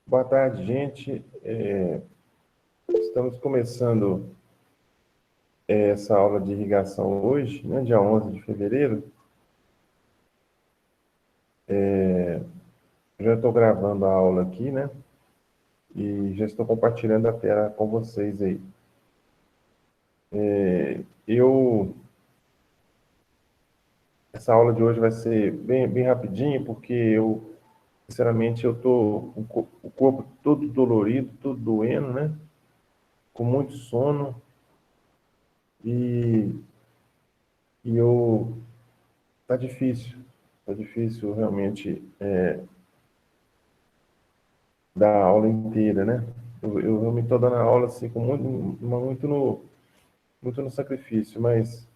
Boa tarde, gente. Estamos começando essa aula de irrigação hoje, né, dia 11 de fevereiro. Eu já estou gravando a aula aqui, né? E já estou compartilhando a tela com vocês aí. Essa aula de hoje vai ser bem rapidinho, porque sinceramente, eu estou com o corpo todo dolorido, todo doendo, né? Com muito sono. E, e eu... Tá difícil realmente dar a aula inteira, né? Eu realmente estou dando a aula assim, com muito no sacrifício, mas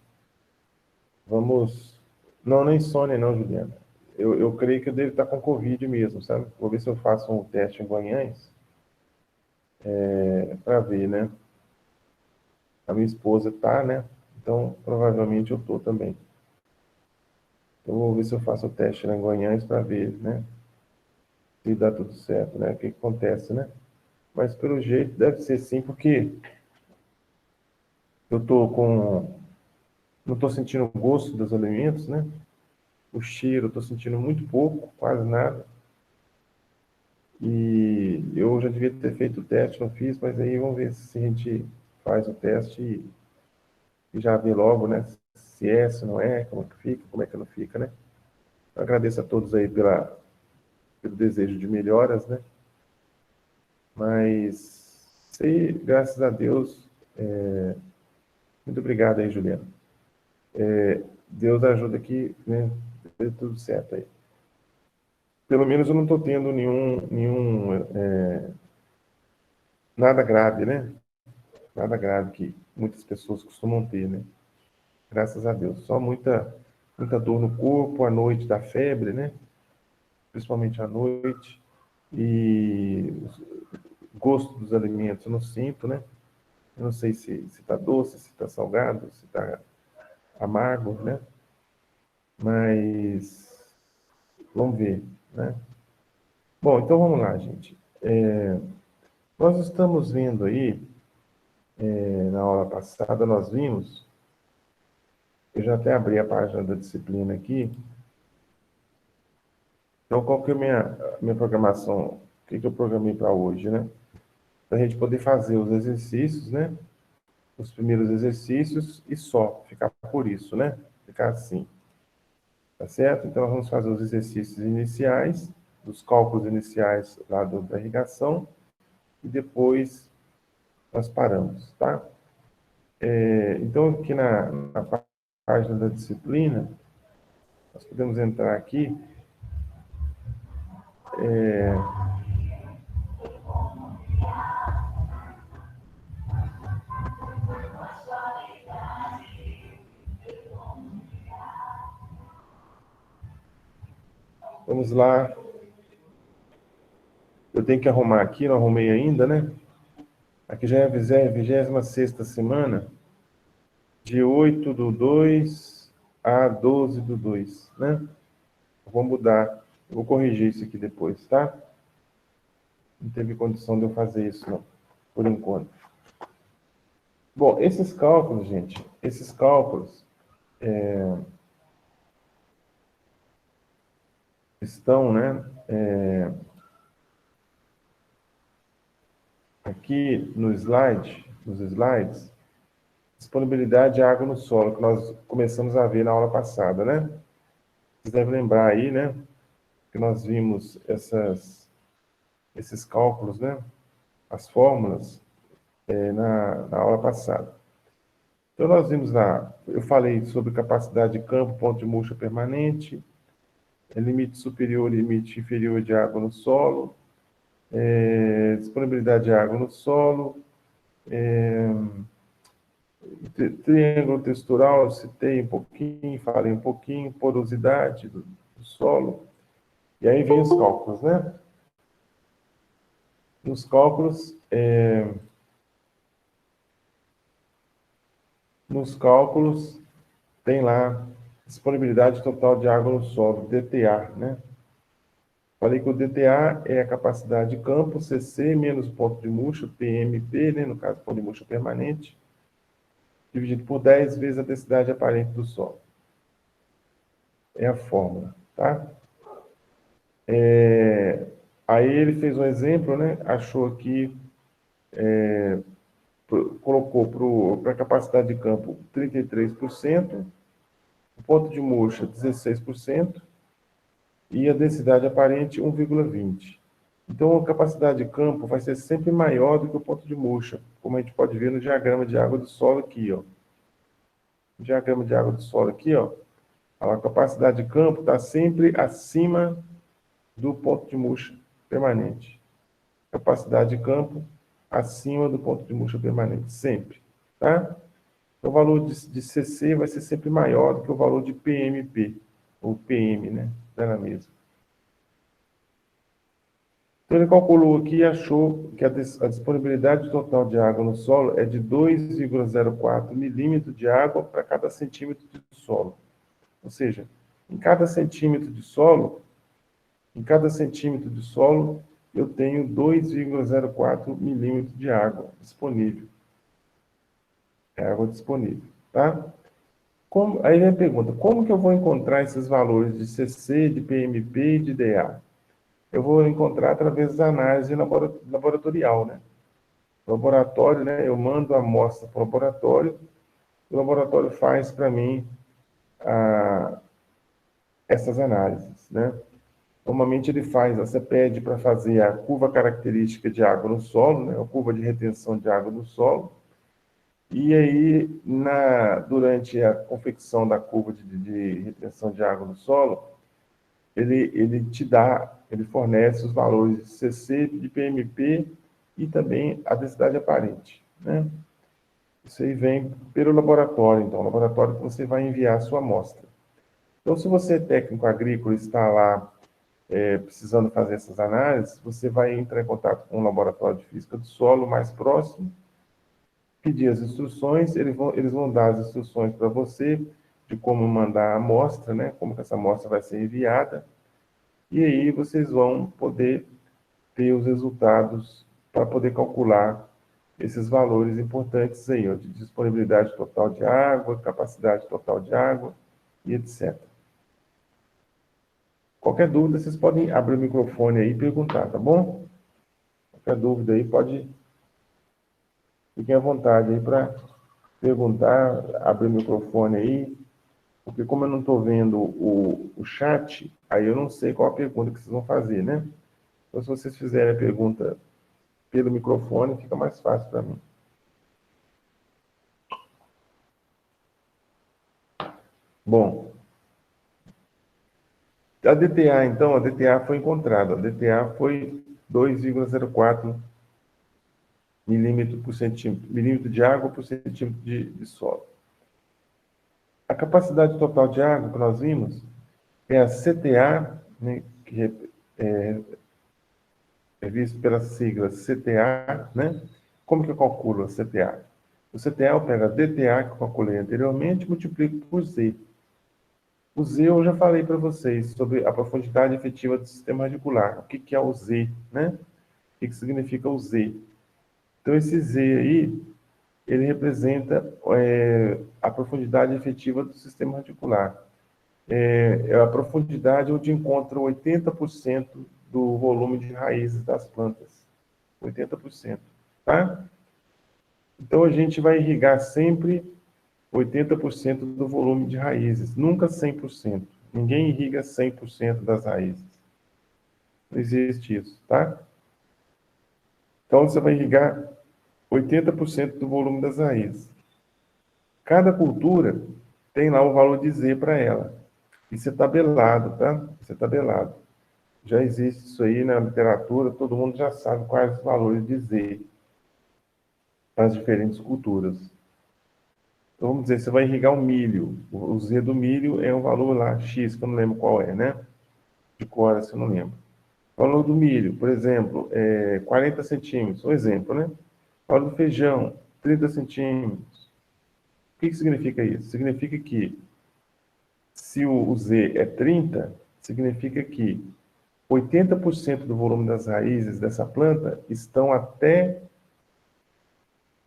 vamos... Não, nem Sônia não, Juliana. Eu creio que eu devo estar com Covid mesmo, sabe? Vou ver se eu faço um teste em Guanhães, para ver, né? A minha esposa tá, né? Então, provavelmente eu tô também. Eu vou ver se eu faço o teste lá em Guanhães para ver, né? Se dá tudo certo, né? O que acontece, né? Mas pelo jeito deve ser sim, porque eu tô com... Não estou sentindo o gosto dos alimentos, né? O cheiro, estou sentindo muito pouco, quase nada. E eu já devia ter feito o teste, não fiz, mas aí vamos ver se a gente faz o teste e já vê logo, né? Se é, se não é, como é que fica, como é que não fica, né? Eu agradeço a todos aí pelo desejo de melhoras, né? Mas, sei, graças a Deus, muito obrigado aí, Juliana. Deus ajuda aqui, né? Deu tudo certo aí. Pelo menos eu não estou tendo nada grave, né? Nada grave que muitas pessoas costumam ter, né? Graças a Deus. Só muita dor no corpo, à noite da febre, né? Principalmente à noite. E o gosto dos alimentos eu não sinto, né? Eu não sei se está doce, se está salgado, se está amargo, né? Mas vamos ver, né? Bom, então vamos lá, gente. Nós estamos vendo aí, na aula passada, nós vimos, eu já até abri a página da disciplina aqui. Então, qual que é a minha programação? O que eu programei para hoje, né? Para a gente poder fazer os exercícios, né? Os primeiros exercícios e só, ficar por isso, né? Ficar assim, tá certo? Então, nós vamos fazer os exercícios iniciais, os cálculos iniciais lá da irrigação, e depois nós paramos, tá? Então, aqui na página da disciplina, nós podemos entrar aqui. Vamos lá. Eu tenho que arrumar aqui, não arrumei ainda, né? Aqui já é a 26ª semana, de 8/2 a 12/2, né? Eu vou mudar, eu vou corrigir isso aqui depois, tá? Não teve condição de eu fazer isso, não, por enquanto. Bom, esses cálculos, gente, esses cálculos estão, né, aqui no slide, nos slides, disponibilidade de água no solo, que nós começamos a ver na aula passada, né? Vocês devem lembrar aí, né, que nós vimos esses cálculos, né, as fórmulas, na aula passada. Então, nós vimos lá, eu falei sobre capacidade de campo, ponto de murcha permanente, limite superior e limite inferior de água no solo, disponibilidade de água no solo, triângulo textural, eu citei um pouquinho, falei um pouquinho, porosidade do solo, e aí vem os cálculos, né? Nos cálculos, tem lá disponibilidade total de água no solo, DTA, né? Falei que o DTA é a capacidade de campo, CC menos ponto de murcha, PMP, né, no caso, ponto de murcha permanente, dividido por 10 vezes a densidade aparente do solo. É a fórmula, tá? Aí ele fez um exemplo, né? Achou aqui, colocou para a capacidade de campo 33%, o ponto de murcha 16% e a densidade aparente 1,20. Então, a capacidade de campo vai ser sempre maior do que o ponto de murcha, como a gente pode ver no diagrama de água do solo aqui, ó. O diagrama de água do solo aqui, ó, a capacidade de campo está sempre acima do ponto de murcha permanente. Capacidade de campo acima do ponto de murcha permanente, sempre, tá? O valor de CC vai ser sempre maior do que o valor de PMP, ou PM, né? Tá na mesma. Então, ele calculou aqui e achou que a disponibilidade total de água no solo é de 2,04 milímetros de água para cada centímetro de solo. Ou seja, em cada centímetro de solo, eu tenho 2,04 milímetros de água disponível. É água disponível, tá? Aí vem a pergunta, como que eu vou encontrar esses valores de CC, de PMP e de DA? Eu vou encontrar através da análise laboratorial, né? Laboratório, né? Eu mando a amostra para o laboratório faz para mim essas análises, né? Normalmente ele faz, você pede para fazer a curva característica de água no solo, né? A curva de retenção de água no solo, e aí, durante a confecção da curva de retenção de água no solo, ele fornece os valores de CC, de PMP e também a densidade aparente, né? Isso aí vem pelo laboratório, então, o laboratório que você vai enviar a sua amostra. Então, se você é técnico agrícola e está lá precisando fazer essas análises, você vai entrar em contato com o laboratório de física do solo mais próximo, pedir as instruções, eles vão dar as instruções para você de como mandar a amostra, né? Como que essa amostra vai ser enviada, e aí vocês vão poder ter os resultados para poder calcular esses valores importantes aí, ó, de disponibilidade total de água, capacidade total de água e etc. Qualquer dúvida, vocês podem abrir o microfone aí e perguntar, tá bom? Qualquer dúvida aí, fiquem à vontade aí para perguntar, abrir o microfone aí, porque como eu não estou vendo o chat, aí eu não sei qual a pergunta que vocês vão fazer, né? Então, se vocês fizerem a pergunta pelo microfone, fica mais fácil para mim. Bom, a DTA, então, a DTA foi encontrada. A DTA foi 2,04 milímetro de água por centímetro de solo. A capacidade total de água que nós vimos é a CTA, né, que é visto pela sigla CTA, né? Como que eu calculo a CTA? O CTA eu pego a DTA, que eu calculei anteriormente, e multiplico por Z. O Z eu já falei para vocês sobre a profundidade efetiva do sistema radicular. O que é o Z, né? O que significa o Z? Então, esse Z aí, ele representa a profundidade efetiva do sistema radicular. É a profundidade onde encontra 80% do volume de raízes das plantas. 80%, tá? Então, a gente vai irrigar sempre 80% do volume de raízes, nunca 100%. Ninguém irriga 100% das raízes. Não existe isso, tá? Então, você vai irrigar 80% do volume das raízes. Cada cultura tem lá o valor de Z para ela. Isso é tabelado, tá? Isso é tabelado. Já existe isso aí na literatura, todo mundo já sabe quais os valores de Z para as diferentes culturas. Então, vamos dizer, você vai irrigar o milho. O Z do milho é um valor lá, X, que eu não lembro qual é, né? De cor, assim, eu não lembro. O valor do milho, por exemplo, é 40 centímetros, um exemplo, né? O valor do feijão, 30 centímetros. O que significa isso? Significa que se o Z é 30, significa que 80% do volume das raízes dessa planta estão até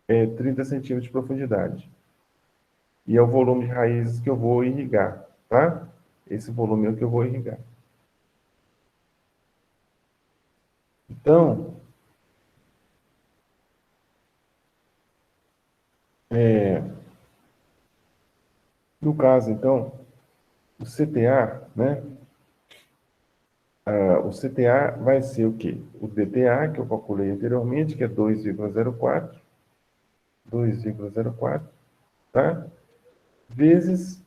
30 centímetros de profundidade. E é o volume de raízes que eu vou irrigar, tá? Esse volume é o que eu vou irrigar. Então, no caso, então, o CTA, né? O CTA vai ser o quê? O DTA, que eu calculei anteriormente, que é 2,04, tá? Vezes,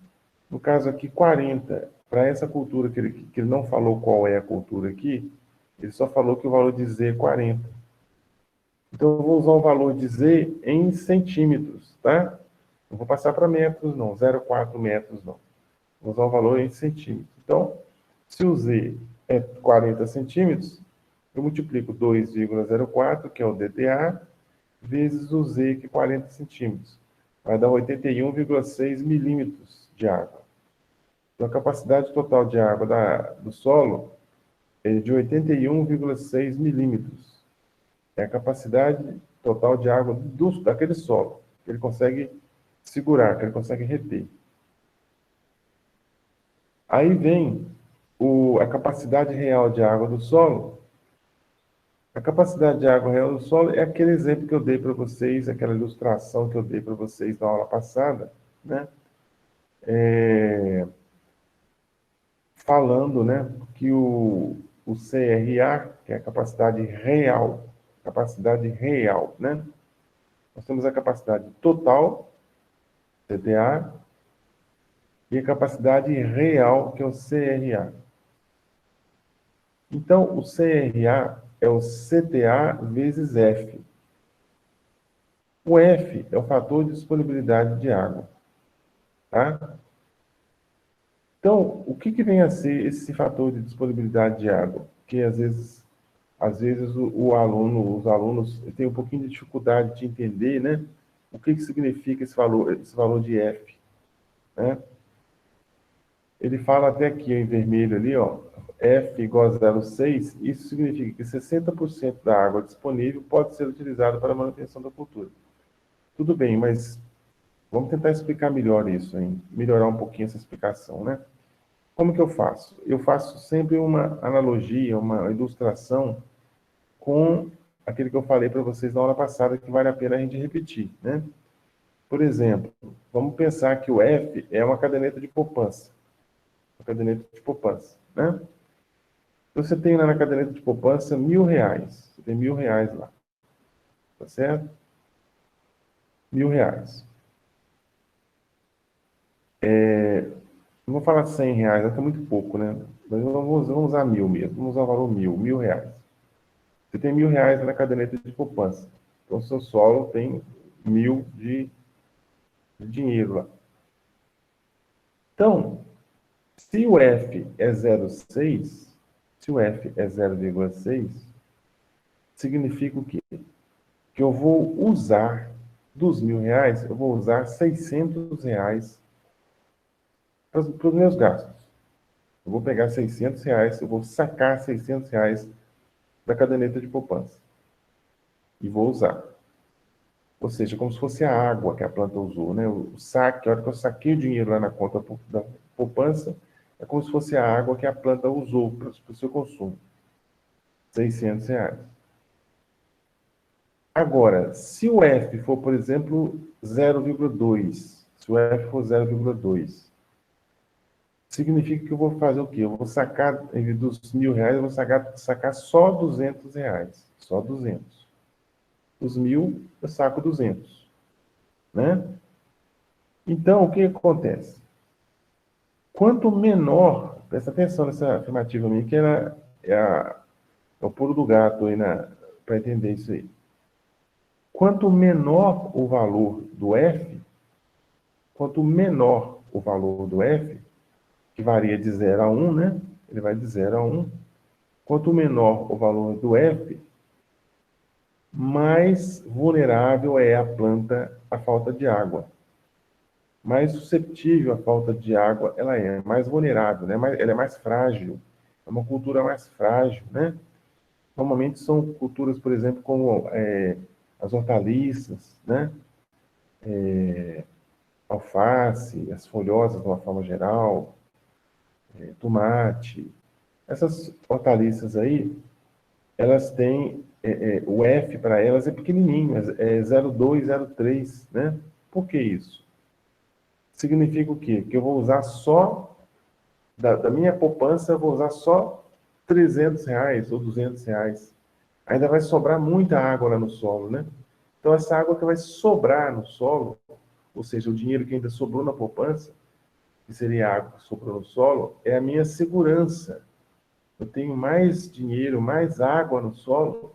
no caso aqui, 40. Para essa cultura que ele não falou qual é a cultura aqui, ele só falou que o valor de Z é 40. Então, eu vou usar o valor de Z em centímetros, tá? Não vou passar para metros, não. 0,4 metros, não. Vou usar o valor em centímetros. Então, se o Z é 40 centímetros, eu multiplico 2,04, que é o DTA, vezes o Z, que é 40 centímetros. Vai dar 81,6 milímetros de água. Então, a capacidade total de água do solo é de 81,6 milímetros. É a capacidade total de água daquele solo, que ele consegue segurar, que ele consegue reter. Aí vem a capacidade real de água do solo. A capacidade de água real do solo é aquele exemplo que eu dei para vocês, aquela ilustração que eu dei para vocês na aula passada, né? Falando, né, que o CRA, que é a capacidade real, né? Nós temos a capacidade total, CTA, e a capacidade real, que é o CRA. Então, o CRA é o CTA vezes F. O F é o fator de disponibilidade de água, tá? Então, o que vem a ser esse fator de disponibilidade de água? Que às vezes os alunos têm um pouquinho de dificuldade de entender, né? O que significa esse valor de F, né? Ele fala até aqui em vermelho ali, ó, F igual a 0,6, isso significa que 60% da água disponível pode ser utilizada para a manutenção da cultura. Tudo bem, mas vamos tentar explicar melhor isso, hein? Melhorar um pouquinho essa explicação, né? Como que eu faço? Eu faço sempre uma analogia, uma ilustração com aquele que eu falei para vocês na aula passada, que vale a pena a gente repetir, né? Por exemplo, vamos pensar que o F é uma caderneta de poupança. Uma caderneta de poupança, né? Você tem lá na caderneta de poupança R$1.000. Você tem R$1.000 lá. Tá certo? R$1.000. Não vou falar R$100, é muito pouco, né? Mas vamos usar 1.000 mesmo. Vamos usar o valor R$1.000. Você tem R$1.000 na caderneta de poupança. Então, o seu solo tem 1.000 de dinheiro lá. Então, se o F é 0,6, se o F é 0,6, significa o quê? Que eu vou usar dos R$1.000, eu vou usar R$600 para os meus gastos. Eu vou pegar R$600, eu vou sacar R$600 da caderneta de poupança e vou usar. Ou seja, como se fosse a água que a planta usou, né? O saque, a hora que eu saquei o dinheiro lá na conta da poupança, é como se fosse a água que a planta usou para o seu consumo. R$600. Agora, se o F for, por exemplo, 0,2, se o F for 0,2, significa que eu vou fazer o quê? Eu vou sacar, em vez dos R$1.000, eu vou sacar só R$200. Só 200. Os 1.000, eu saco 200. Né? Então, o que acontece? Quanto menor, presta atenção nessa afirmativa minha, que é o pulo do gato aí para entender isso aí. Quanto menor o valor do F, quanto menor o valor do F, que varia de 0 a 1, né? Ele vai de 0 a 1. Quanto menor o valor do F, mais vulnerável é a planta à falta de água. Mais susceptível à falta de água ela é mais vulnerável, né? Ela é mais frágil. é uma cultura mais frágil, né? Normalmente são culturas, por exemplo, como as hortaliças, né? Alface, as folhosas de uma forma geral, tomate. Essas hortaliças aí, elas têm, o F para elas é pequenininho, é 0,2, 0,3, né? Por que isso? Significa o quê? Que eu vou usar só, da minha poupança, eu vou usar só R$ 300 ou R$ 200. Ainda vai sobrar muita água lá no solo, né? Então, essa água que vai sobrar no solo, ou seja, o dinheiro que ainda sobrou na poupança, que seria a água que sobrou no solo, é a minha segurança. Eu tenho mais dinheiro, mais água no solo,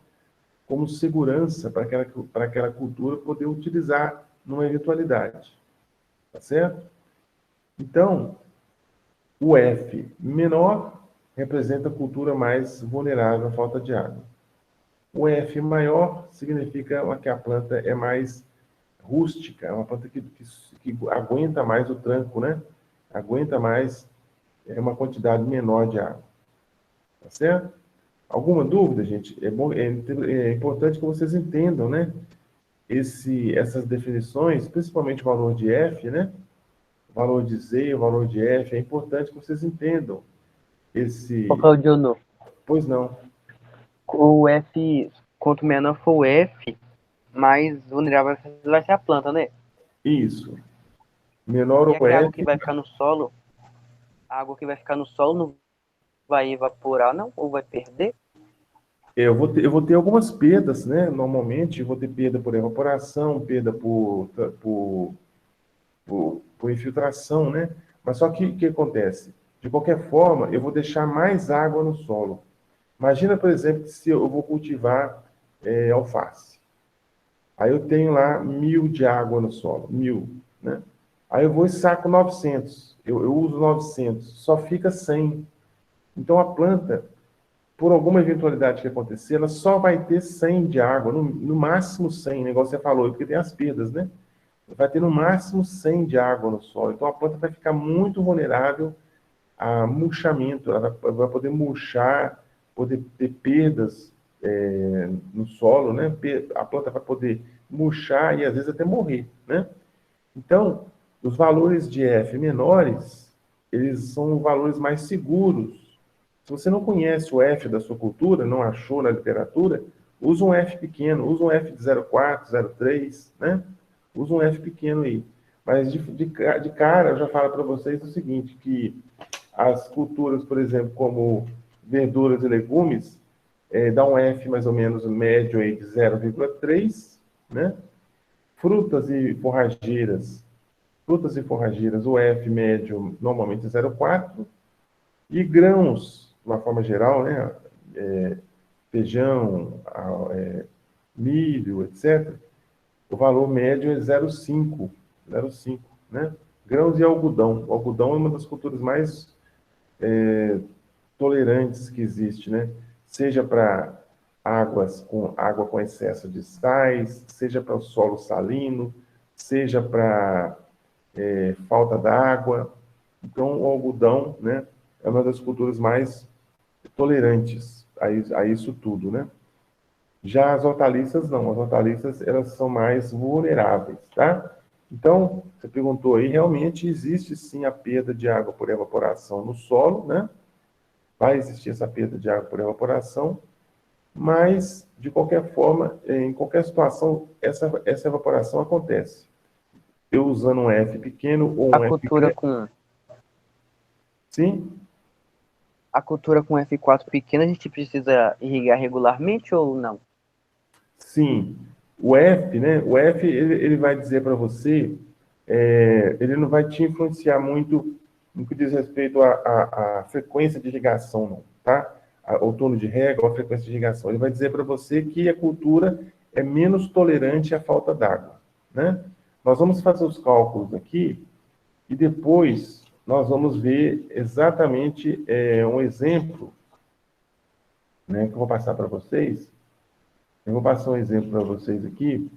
como segurança para aquela cultura poder utilizar numa eventualidade. Tá certo? Então, o F menor representa a cultura mais vulnerável à falta de água. O F maior significa que a planta é mais rústica, é uma planta que aguenta mais o tranco, né? Aguenta mais uma quantidade menor de água. Tá certo? Alguma dúvida, gente? É importante que vocês entendam, né? Essas definições, principalmente o valor de F, né? O valor de Z, o valor de F, é importante que vocês entendam Ô, esse. Claudiono, Pois não. o F, quanto menor for o F, mais vulnerável vai ser a planta, né? Isso. Menor E o aqui a água que F, vai ficar no solo, a água que vai ficar no solo não vai evaporar, não? Ou vai perder? eu vou ter algumas perdas, né? Normalmente, eu vou ter perda por evaporação, perda por infiltração, né? Mas só que o que acontece? De qualquer forma, eu vou deixar mais água no solo. Imagina, por exemplo, que se eu vou cultivar alface. Aí eu tenho lá 1.000 de água no solo, 1.000, né? Aí eu vou e saco 900. Eu uso 900, só fica 100. Então a planta, por alguma eventualidade que acontecer, ela só vai ter 100 de água, no máximo 100, negócio você falou, porque tem as perdas, né? Vai ter no máximo 100 de água no solo. Então a planta vai ficar muito vulnerável a murchamento, ela vai poder murchar, poder ter perdas no solo, né? A planta vai poder murchar e às vezes até morrer, né? Então, os valores de F menores, eles são valores mais seguros. Se você não conhece o F da sua cultura, não achou na literatura, usa um F pequeno, usa um F de 0,4, 0,3, né? Usa um F pequeno aí. Mas de cara, eu já falo para vocês o seguinte, que as culturas, por exemplo, como verduras e legumes, dá um F mais ou menos médio aí de 0,3, né? Frutas e forrageiras, o F médio normalmente é 0,4, e grãos, de uma forma geral, né? Feijão, milho, etc., o valor médio é 0,5, 0,5, né? Grãos e algodão. O algodão é uma das culturas mais tolerantes que existe, né? Seja para água com excesso de sais, seja para o solo salino, seja para falta d'água. Então, o algodão, né, é uma das culturas mais tolerantes a isso tudo, né? Já as hortaliças, não. As hortaliças, elas são mais vulneráveis, tá? Então, você perguntou aí, realmente existe sim a perda de água por evaporação no solo, né? Vai existir essa perda de água por evaporação, mas, de qualquer forma, em qualquer situação, essa evaporação acontece. Eu usando um F pequeno ou A um F cultura grande, com sim, a cultura com F4 pequena a gente precisa irrigar regularmente ou não? sim. O F, né? O F, ele vai dizer para você, ele não vai te influenciar muito no que diz respeito à frequência de irrigação, não, tá? O turno de rega ou a frequência de irrigação. Ele vai dizer para você que a cultura é menos tolerante à falta d'água, né? Nós vamos fazer os cálculos aqui e depois nós vamos ver exatamente um exemplo, né, que eu vou passar para vocês. Eu vou passar um exemplo para vocês aqui.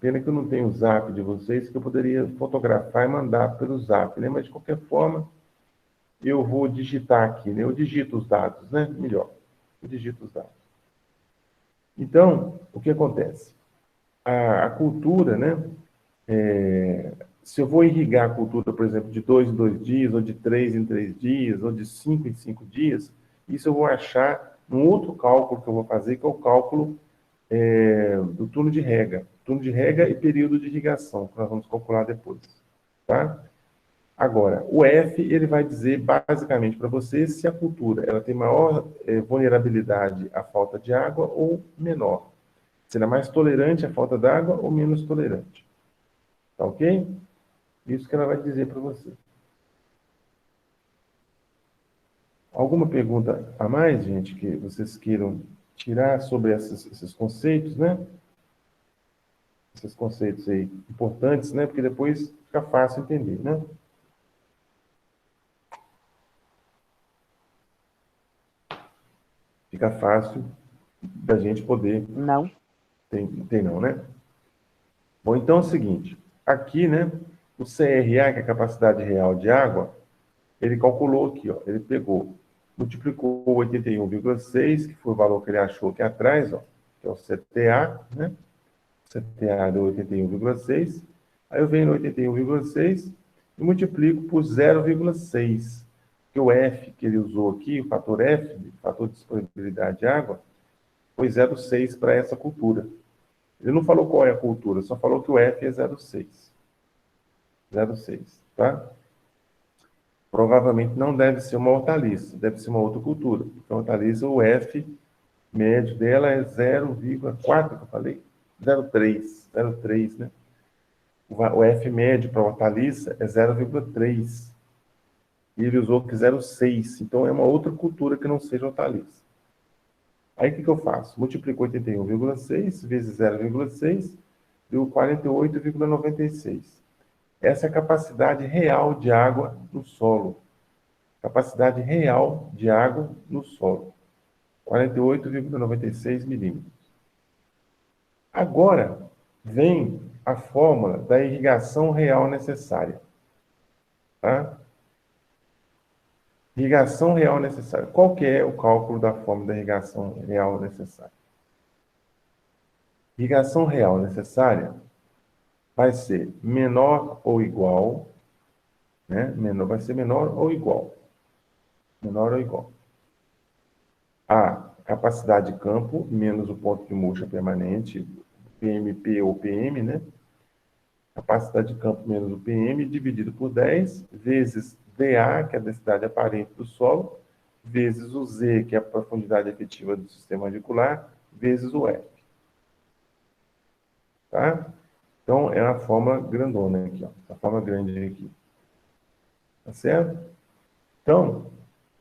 Pena que eu não tenho o zap de vocês, que eu poderia fotografar e mandar pelo zap, né? Mas de qualquer forma, eu vou digitar aqui, né? Eu digito os dados, né? Melhor, eu digito os dados. Então, o que acontece? A cultura, né? Se eu vou irrigar a cultura, por exemplo, de 2 em 2 dias, ou de 3 em 3 dias, ou de 5 em 5 dias, isso eu vou achar num outro cálculo que eu vou fazer, que é o cálculo do turno de rega. Turno de rega e período de irrigação, que nós vamos calcular depois. Tá? Agora, o F, ele vai dizer basicamente para você se a cultura ela tem maior vulnerabilidade à falta de água ou menor. Se ela é mais tolerante à falta d'água ou menos tolerante. Tá ok? Isso que ela vai dizer para você. Alguma pergunta a mais, gente, que vocês queiram tirar sobre esses conceitos, né? Esses conceitos aí importantes, né? Porque depois fica fácil entender, né? Fica fácil da gente poder... Não. Tem não, né? Bom, então é o seguinte. Aqui, né? O CRA, que é a capacidade real de água, ele calculou aqui, ó. Ele pegou, multiplicou 81,6, que foi o valor que ele achou aqui atrás, ó, que é o CTA, né? CTA deu 81,6. Aí eu venho no 81,6 e multiplico por 0,6. Que o F que ele usou aqui, o fator F, o fator de disponibilidade de água, foi 0,6 para essa cultura. Ele não falou qual é a cultura, só falou que o F é 0,6. 0,6, tá? Provavelmente não deve ser uma hortaliça, deve ser uma outra cultura. Porque a hortaliça, o F médio dela é 0,4, que eu falei? 0,3, 0,3, né? O F médio para hortaliça é 0,3. E ele usou que 0,6. Então é uma outra cultura que não seja hortaliça. Aí o que eu faço? Multiplico 81,6 vezes 0,6, deu 48,96. Essa é a capacidade real de água no solo. Capacidade real de água no solo. 48,96 milímetros. Agora vem a fórmula da irrigação real necessária. Tá? Irrigação real necessária. Qual que é o cálculo da fórmula da irrigação real necessária? Irrigação real necessária vai ser menor ou igual, né? Vai ser menor ou igual. Menor ou igual. A capacidade de campo menos o ponto de murcha permanente, PMP ou PM, né? Capacidade de campo menos o PM dividido por 10 vezes dA, que é a densidade aparente do solo, vezes o Z, que é a profundidade efetiva do sistema radicular, vezes o F. Tá? Então, é a forma grandona aqui, ó. A forma grande aqui. Tá certo? Então,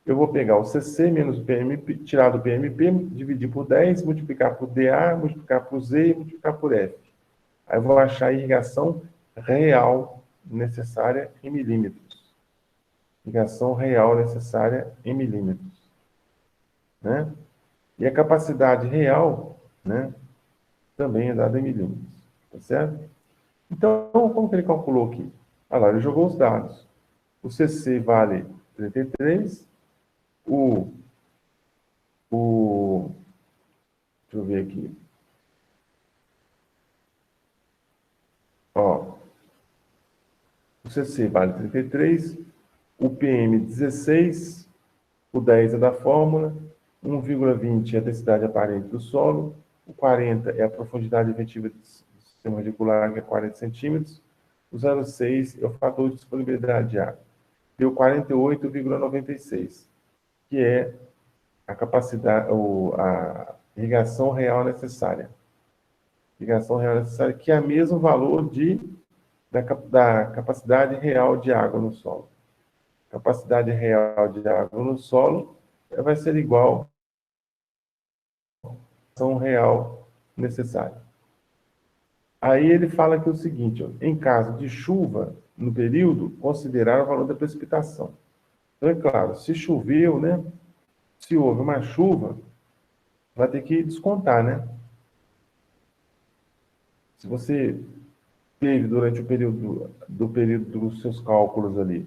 eu vou pegar o CC menos o PMP, tirar do PMP, dividir por 10, multiplicar por dA, multiplicar por Z e multiplicar por F. Aí eu vou achar a irrigação real necessária em milímetros. Irrigação real necessária em milímetros. Né? E a capacidade real, né, também é dada em milímetros. Tá certo? Então, como que ele calculou aqui? Olha lá, ele jogou os dados. O CC vale 33, deixa eu ver aqui. Ó, o CC vale 33, o PM 16, o 10 é da fórmula, 1,20 é a densidade aparente do solo, o 40 é a profundidade efetiva do sistema radicular, que é 40 centímetros, o 0,6 é o fator de disponibilidade de água. Deu 48,96, que é a capacidade, a irrigação real necessária. Irrigação real necessária, que é o mesmo valor da capacidade real de água no solo. Capacidade real de água no solo vai ser igual à irrigação real necessária. Aí ele fala aqui o seguinte, ó, em caso de chuva no período, considerar o valor da precipitação. Então, é claro, se choveu, né? Se houve uma chuva, vai ter que descontar, né? Se você teve durante o período dos seus cálculos ali,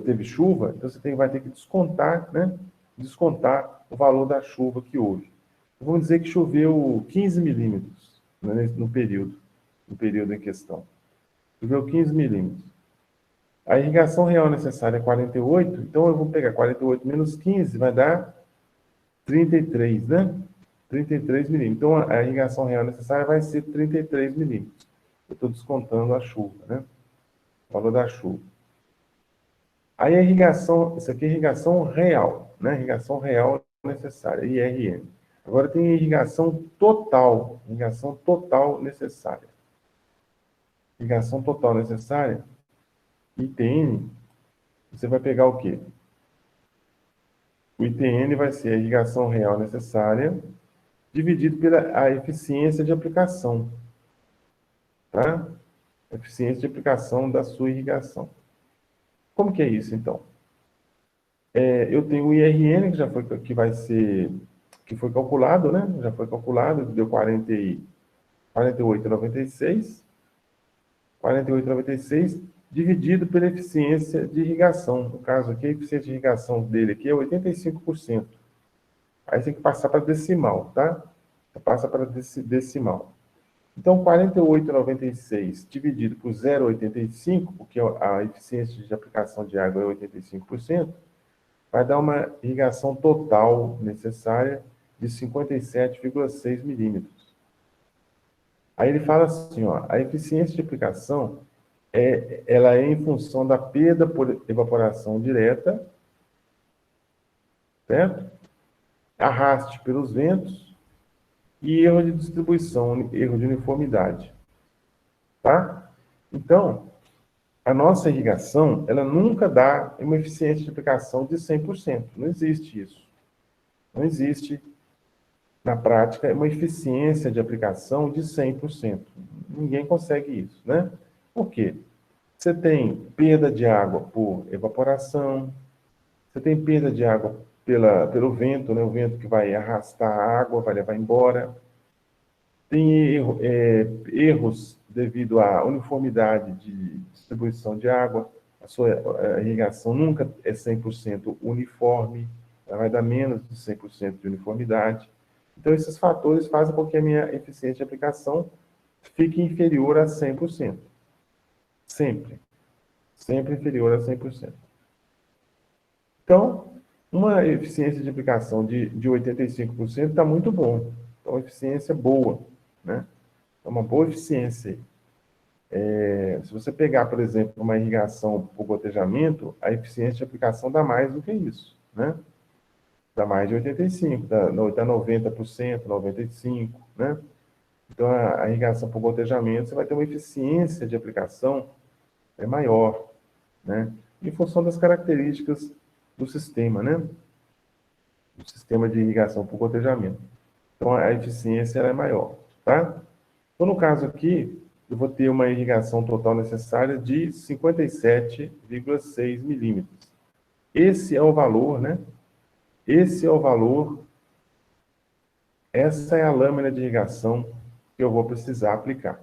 teve chuva, então você vai ter que descontar, né? Descontar o valor da chuva que houve. Vamos dizer que choveu 15 milímetros, né, no período em questão. Choveu 15 milímetros. A irrigação real necessária é 48, então eu vou pegar 48 menos 15, vai dar 33, né? 33 milímetros. Então, a irrigação real necessária vai ser 33 milímetros. Eu estou descontando a chuva, né? O valor da chuva. Aí a irrigação, isso aqui é irrigação real, né? Irrigação real necessária, IRN. Agora tem a irrigação total necessária. Irrigação total necessária, ITN, você vai pegar o quê? O ITN vai ser a irrigação real necessária dividido pela eficiência de aplicação, tá? Eficiência de aplicação da sua irrigação. Como que é isso, então? Eu tenho o IRN, que foi calculado, né? Já foi calculado, deu 48,96. 48,96 dividido pela eficiência de irrigação. No caso aqui, a eficiência de irrigação dele aqui é 85%. Aí você tem que passar para decimal, tá? Você passa para decimal. Então, 48,96 dividido por 0,85, porque a eficiência de aplicação de água é 85%, vai dar uma irrigação total necessária de 57,6 milímetros. Aí ele fala assim, ó, a eficiência de aplicação ela é em função da perda por evaporação direta, certo? Arraste pelos ventos e erro de distribuição, erro de uniformidade, tá? Então, a nossa irrigação, ela nunca dá uma eficiência de aplicação de 100%. Não existe isso. Não existe, na prática, uma eficiência de aplicação de 100%. Ninguém consegue isso, né? Por quê? Você tem perda de água por evaporação, você tem perda de água pelo vento, né? O vento que vai arrastar a água, vai levar embora. Tem erros devido à uniformidade de distribuição de água. A sua irrigação nunca é 100% uniforme, ela vai dar menos de 100% de uniformidade. Então, esses fatores fazem com que a minha eficiência de aplicação fique inferior a 100%. Sempre. Sempre inferior a 100%. Então, uma eficiência de aplicação de 85% está muito bom. Então, uma eficiência boa, né? É uma boa eficiência. Se você pegar, por exemplo, uma irrigação por gotejamento, a eficiência de aplicação dá mais do que isso, né? Dá mais de 85%, dá 90%, 95%, né? Então, a irrigação por gotejamento, você vai ter uma eficiência de aplicação maior, né? Em função das características do sistema, né? Do sistema de irrigação por gotejamento. Então, a eficiência ela é maior, tá? Então, no caso aqui, eu vou ter uma irrigação total necessária de 57,6 milímetros. Esse é o valor, né? Esse é o valor, essa é a lâmina de irrigação que eu vou precisar aplicar.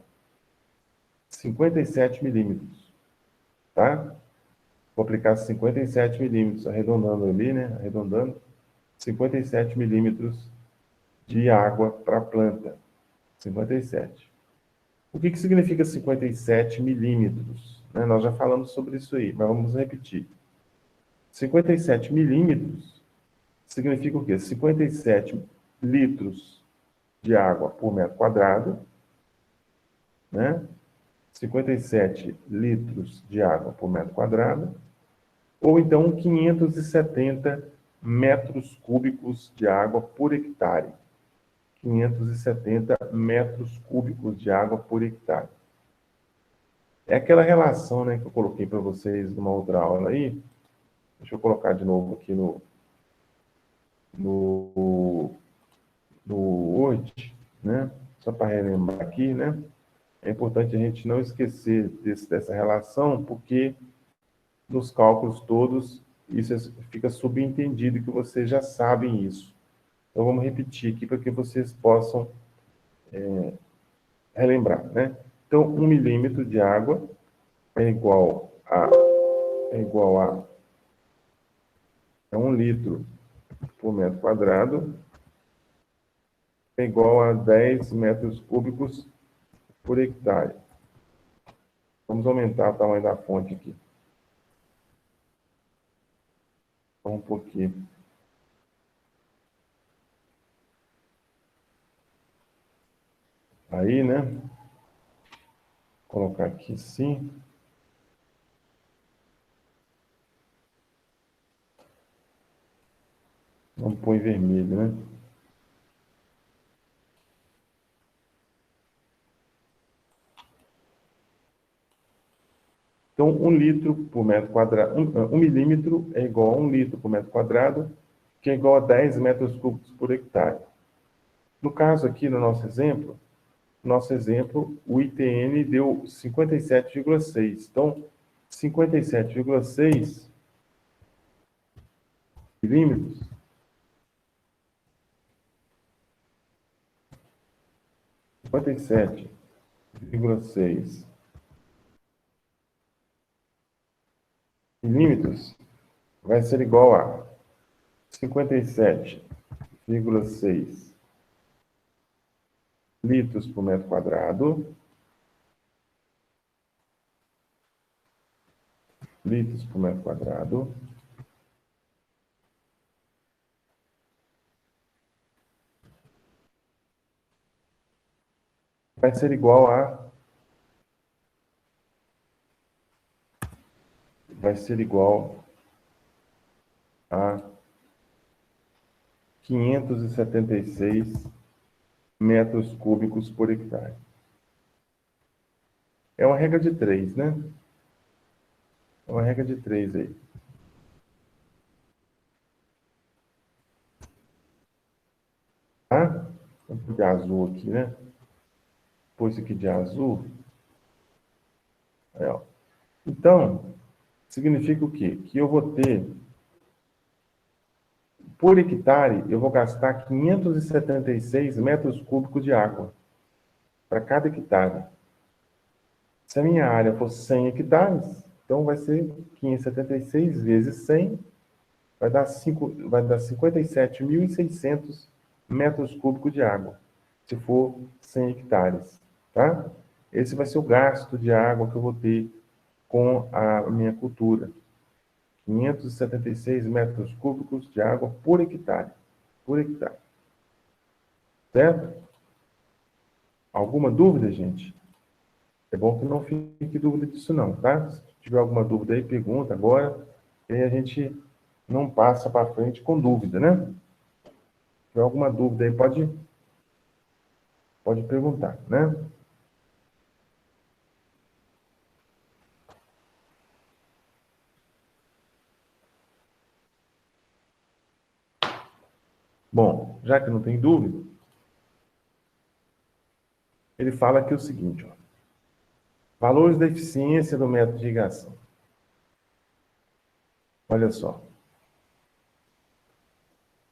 57 milímetros, tá? Vou aplicar 57 milímetros, arredondando ali, né? Arredondando, 57 milímetros de água para a planta. 57. O que significa 57 milímetros? Né? Nós já falamos sobre isso aí, mas vamos repetir. 57 milímetros significa o quê? 57 litros de água por metro quadrado, né? 57 litros de água por metro quadrado, ou então 570 metros cúbicos de água por hectare. 570 metros cúbicos de água por hectare. É aquela relação, né, que eu coloquei para vocês numa outra aula aí. Deixa eu colocar de novo aqui no Word, né? Só para relembrar aqui, né? É importante a gente não esquecer dessa relação, porque nos cálculos todos isso fica subentendido que vocês já sabem isso. Então vamos repetir aqui para que vocês possam relembrar, né? Então, 1 milímetro de água é igual a é igual a 1 litro por metro quadrado, é igual a 10 metros cúbicos por hectare. Vamos aumentar o tamanho da fonte aqui. Só um pouquinho. Aí, né? Vou colocar aqui sim. Vamos pôr em vermelho, né? Então, 1 litro por metro quadrado, 1 milímetro é igual a 1 litro por metro quadrado, que é igual a 10 metros cúbicos por hectare. No caso aqui, no nosso exemplo, o ITN deu 57,6. Então, 57,6 milímetros 57,6 milímetros vai ser igual a 57,6 litros por metro quadrado, litros por metro quadrado, vai ser igual a 576 metros cúbicos por hectare. É uma regra de 3, né? É uma regra de 3 aí. Tá? Vamos pôr de azul aqui, né? Pôr isso aqui de azul. Aí, ó. Então, significa o quê? Que eu vou ter, por hectare, eu vou gastar 576 metros cúbicos de água para cada hectare. Se a minha área for 100 hectares, então vai ser 576 vezes 100, vai dar 57.600 metros cúbicos de água, se for 100 hectares, tá? Esse vai ser o gasto de água que eu vou ter com a minha cultura. 576 metros cúbicos de água por hectare. Por hectare. Certo? Alguma dúvida, gente? É bom que não fique dúvida disso não, tá? Se tiver alguma dúvida aí, pergunta agora, e aí a gente não passa para frente com dúvida, né? Se tiver alguma dúvida aí, pode perguntar, né? Bom, já que não tem dúvida, ele fala aqui o seguinte, ó. Valores da eficiência do método de irrigação. Olha só.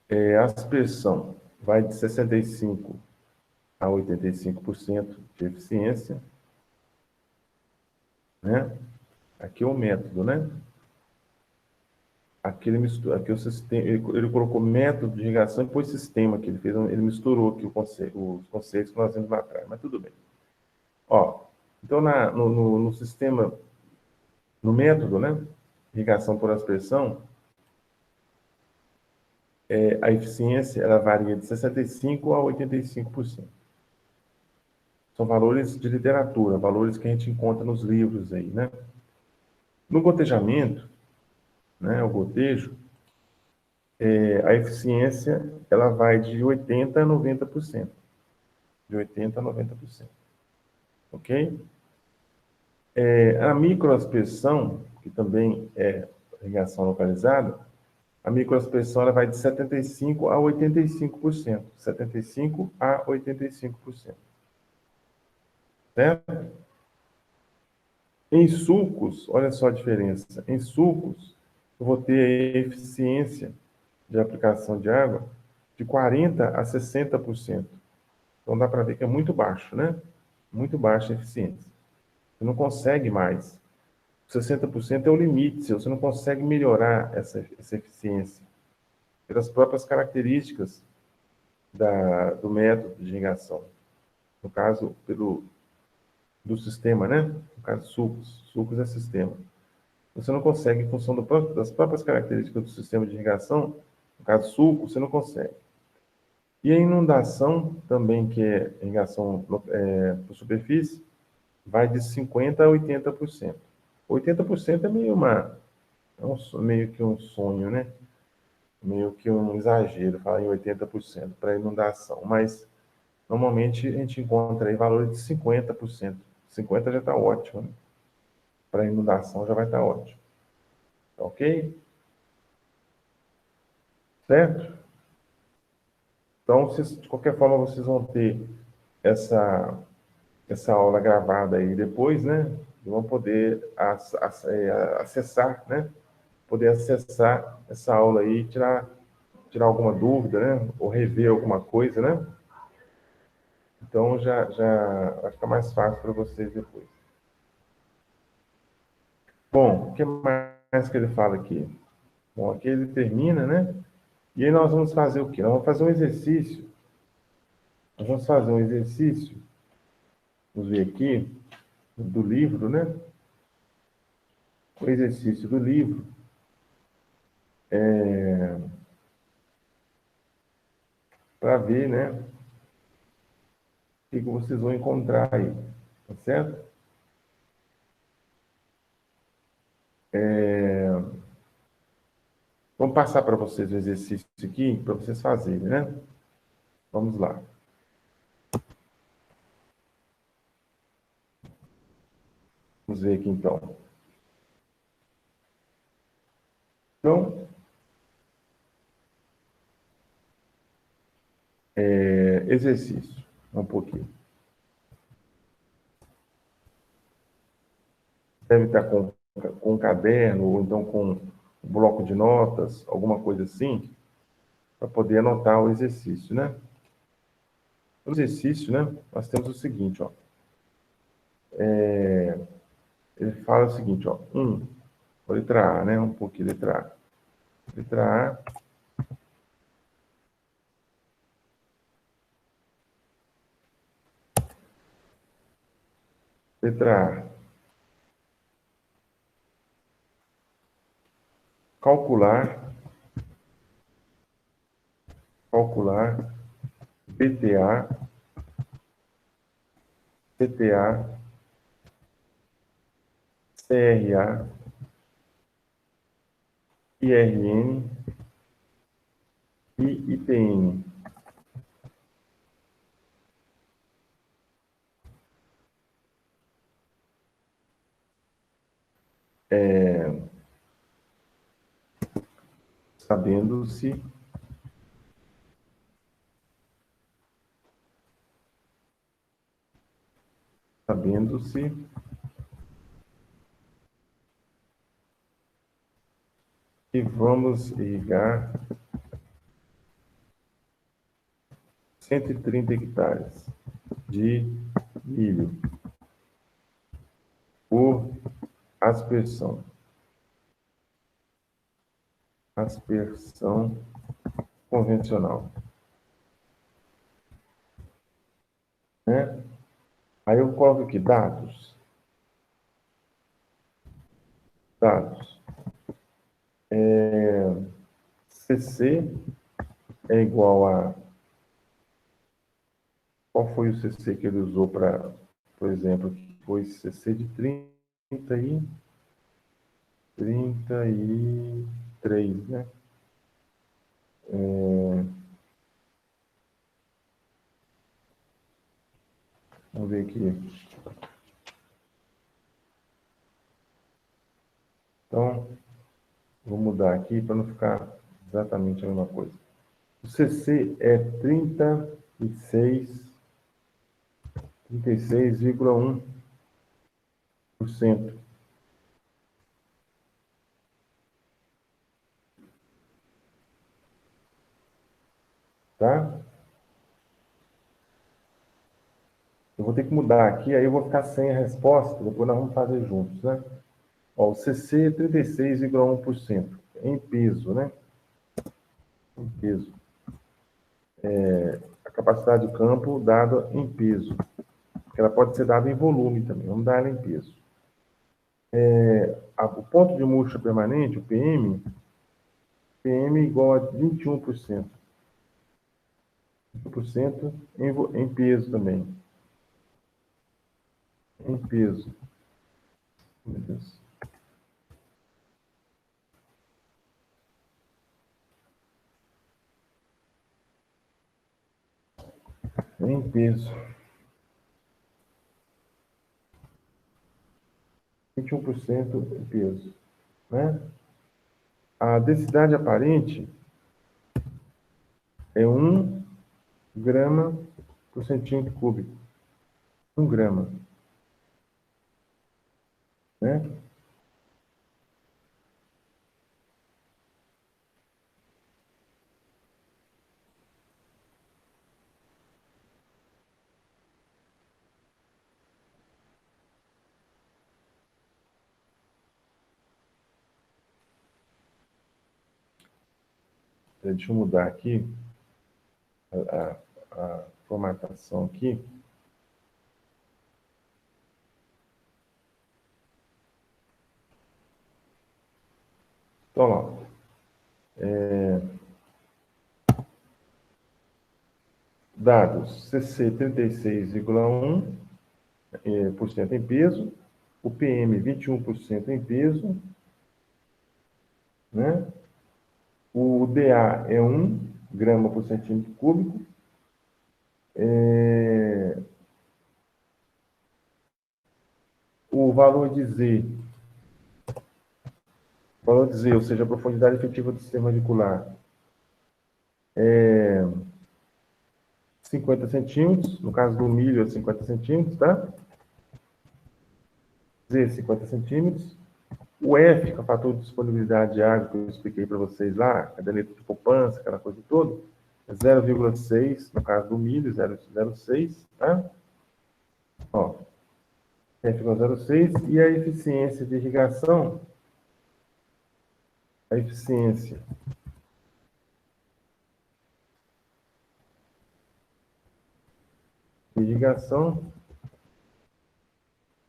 A aspersão vai de 65% a 85% de eficiência, né? Aqui é o método, né? Aqui ele mistura, aqui o sistema, ele colocou método de irrigação e depois sistema que ele fez, ele misturou aqui os conceitos que nós vimos lá atrás, mas tudo bem. Ó, então no sistema, no método, né? Irrigação por aspersão, a eficiência ela varia de 65% a 85%. São valores de literatura, valores que a gente encontra nos livros aí, né? No gotejamento, né, o gotejo, a eficiência ela vai de 80% a 90%. De 80% a 90%. Ok? A microaspersão, que também é irrigação localizada, a microaspersão ela vai de 75% a 85%. 75% a 85%. Certo? Em sulcos, olha só a diferença. Em sulcos, eu vou ter a eficiência de aplicação de água de 40% a 60%. Então dá para ver que é muito baixo, né? Muito baixa a eficiência. Você não consegue mais 60% é o limite seu, você não consegue melhorar essa eficiência pelas próprias características do método de irrigação. No caso, do sistema, né? No caso, sucos é sistema. Você não consegue, em função das próprias características do sistema de irrigação, no caso, suco, você não consegue. E a inundação, também, que é irrigação por superfície, vai de 50% a 80%. 80% é meio que um sonho, né? Meio que um exagero falar em 80% para inundação, mas normalmente a gente encontra aí valores de 50%. 50% já está ótimo, né? Para inundação já vai estar ótimo. Ok? Certo? Então, de qualquer forma, vocês vão ter essa aula gravada aí depois, né? E vão poder acessar, né? Poder acessar essa aula aí e tirar alguma dúvida, né? Ou rever alguma coisa, né? Então, já vai ficar mais fácil para vocês depois. Bom, o que mais que ele fala aqui? Bom, aqui ele termina, né? E aí nós vamos fazer o quê? Nós vamos fazer um exercício. Nós vamos fazer um exercício, vamos ver aqui, do livro, né? O exercício do livro para ver, né? O que vocês vão encontrar aí, tá certo? Vamos passar para vocês o exercício aqui, para vocês fazerem, né? Vamos lá. Vamos ver aqui, então. Então, exercício. Um pouquinho. Deve estar com um caderno, ou então com um bloco de notas, alguma coisa assim, para poder anotar o exercício, né? No exercício, né, nós temos o seguinte, ó. Ele fala o seguinte, ó. Letra A, né? Um pouquinho, letra A. Letra A. Letra A. Calcular BTA, CTA, CRA, IRN e IPN. Sabendo-se que vamos irrigar 130 hectares de milho por aspersão. Aspersão convencional. Né? Aí eu coloco aqui dados. CC é igual a... Qual foi o CC que ele usou para, por exemplo, foi CC de 33, né? Vamos ver aqui. Então, vou mudar aqui para não ficar exatamente a mesma coisa. O CC é 36,1%. Tá? Eu vou ter que mudar aqui, aí eu vou ficar sem a resposta, depois nós vamos fazer juntos, né? Ó, o CC 36,1% em peso, né? Em peso. A capacidade de campo dada em peso. Ela pode ser dada em volume também. Vamos dar ela em peso. O ponto de murcha permanente, o PM igual a 21%. 21% em peso também. Em peso. Meu Deus. Em peso. 21% em peso. Né? A densidade aparente é 1 grama por centímetro cúbico. 1 grama. Né? Deixa eu mudar aqui a formatação aqui. Então, lá. Dados CC 36,1% em peso, o PM 21% em peso, né? O DA é 1 grama por centímetro cúbico. O valor de Z, ou seja, a profundidade efetiva do sistema radicular, é 50 centímetros, no caso do milho é 50 centímetros, tá? Z, 50 centímetros. O F, que é o fator de disponibilidade de água, que eu expliquei para vocês lá, caderneta de poupança, aquela coisa toda, é 0,6, no caso do milho, 0,06, tá? Ó, F igual a 0,6, e a eficiência de irrigação, a eficiência de irrigação,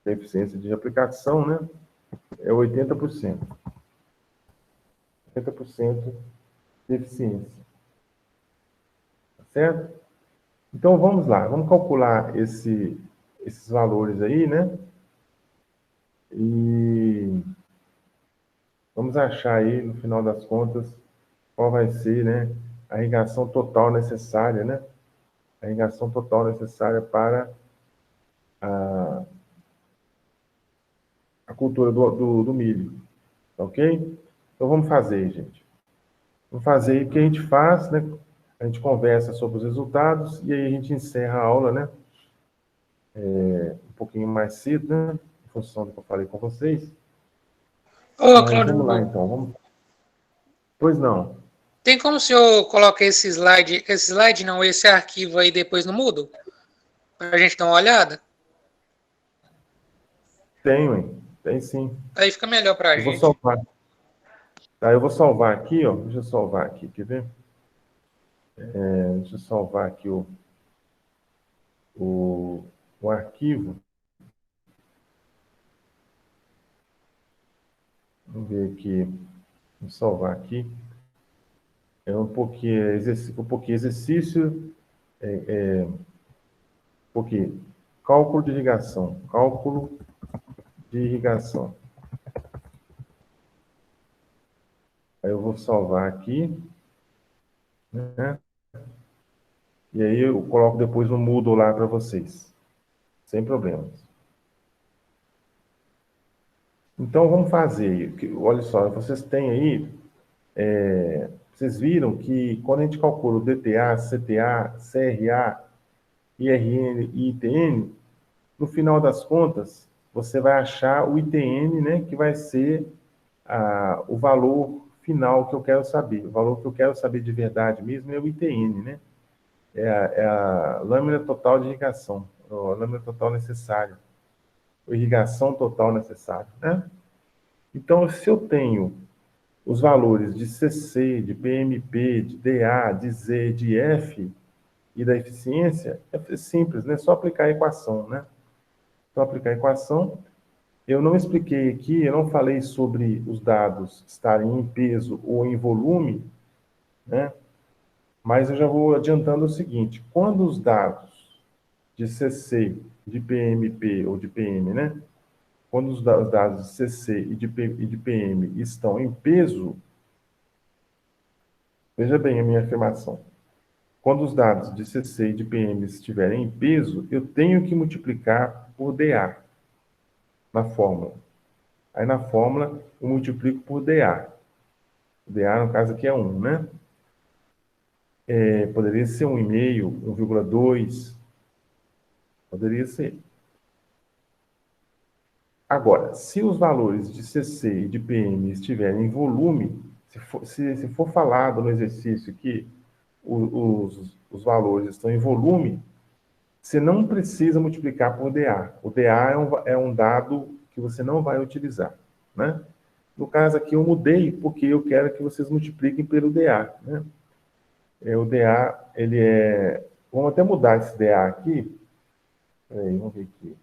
a eficiência de aplicação, né, é 80%. 80% de eficiência. Tá certo? Então, vamos lá. Vamos calcular esses valores aí, né? E vamos achar aí, no final das contas, qual vai ser, né, a irrigação total necessária, né? A irrigação total necessária para a cultura do milho. Ok? Então, vamos fazer, gente. Vamos fazer aí o que a gente faz, né? A gente conversa sobre os resultados e aí a gente encerra a aula, né? Um pouquinho mais cedo, né? Em função do que eu falei com vocês. Ô, Mas vamos lá, então. Vamos... Pois não. Tem como o senhor colocar esse slide não, esse arquivo aí depois no Moodle? Para a gente dar uma olhada? Tem sim. Aí fica melhor para a Eu vou gente. salvar. Tá, eu vou salvar aqui, ó. Deixa eu salvar aqui, quer ver? Deixa eu salvar aqui o arquivo. Vamos ver aqui. Vou salvar aqui. É um pouquinho exercício, um pouquinho cálculo de irrigação. Cálculo de irrigação. Aí eu vou salvar aqui, né? E aí eu coloco depois no Moodle lá para vocês. Sem problemas. Então, vamos fazer. Olha só, vocês têm aí... vocês viram que quando a gente calcula o DTA, CTA, CRA, IRN e ITN, no final das contas, você vai achar o ITN, né, que vai ser o valor final que eu quero saber. O valor que eu quero saber de verdade mesmo é o ITN, né? É a lâmina total de irrigação, a lâmina total necessária, a irrigação total necessária, né? Então, se eu tenho os valores de CC, de PMP, de DA, de Z, de F e da eficiência, é simples, né? Só aplicar a equação, né? Só aplicar a equação. Eu não expliquei aqui, eu não falei sobre os dados estarem em peso ou em volume, né? Mas eu já vou adiantando o seguinte: quando os dados de CC, de PMP ou de PM, né? Quando os dados de CC e de PM estão em peso, veja bem a minha afirmação. Quando os dados de CC e de PM estiverem em peso, eu tenho que multiplicar por DA na fórmula. Aí na fórmula eu multiplico por DA. O DA, no caso aqui, é 1, né? Poderia ser 1,5, 1,2. Poderia ser. Agora, se os valores de CC e de PM estiverem em volume, se for falado no exercício que os valores estão em volume, você não precisa multiplicar por DA. O DA é um dado que você não vai utilizar, né? No caso aqui, eu mudei porque eu quero que vocês multipliquem pelo DA, né? O DA, ele é... Vamos até mudar esse DA aqui. Peraí, vamos ver aqui.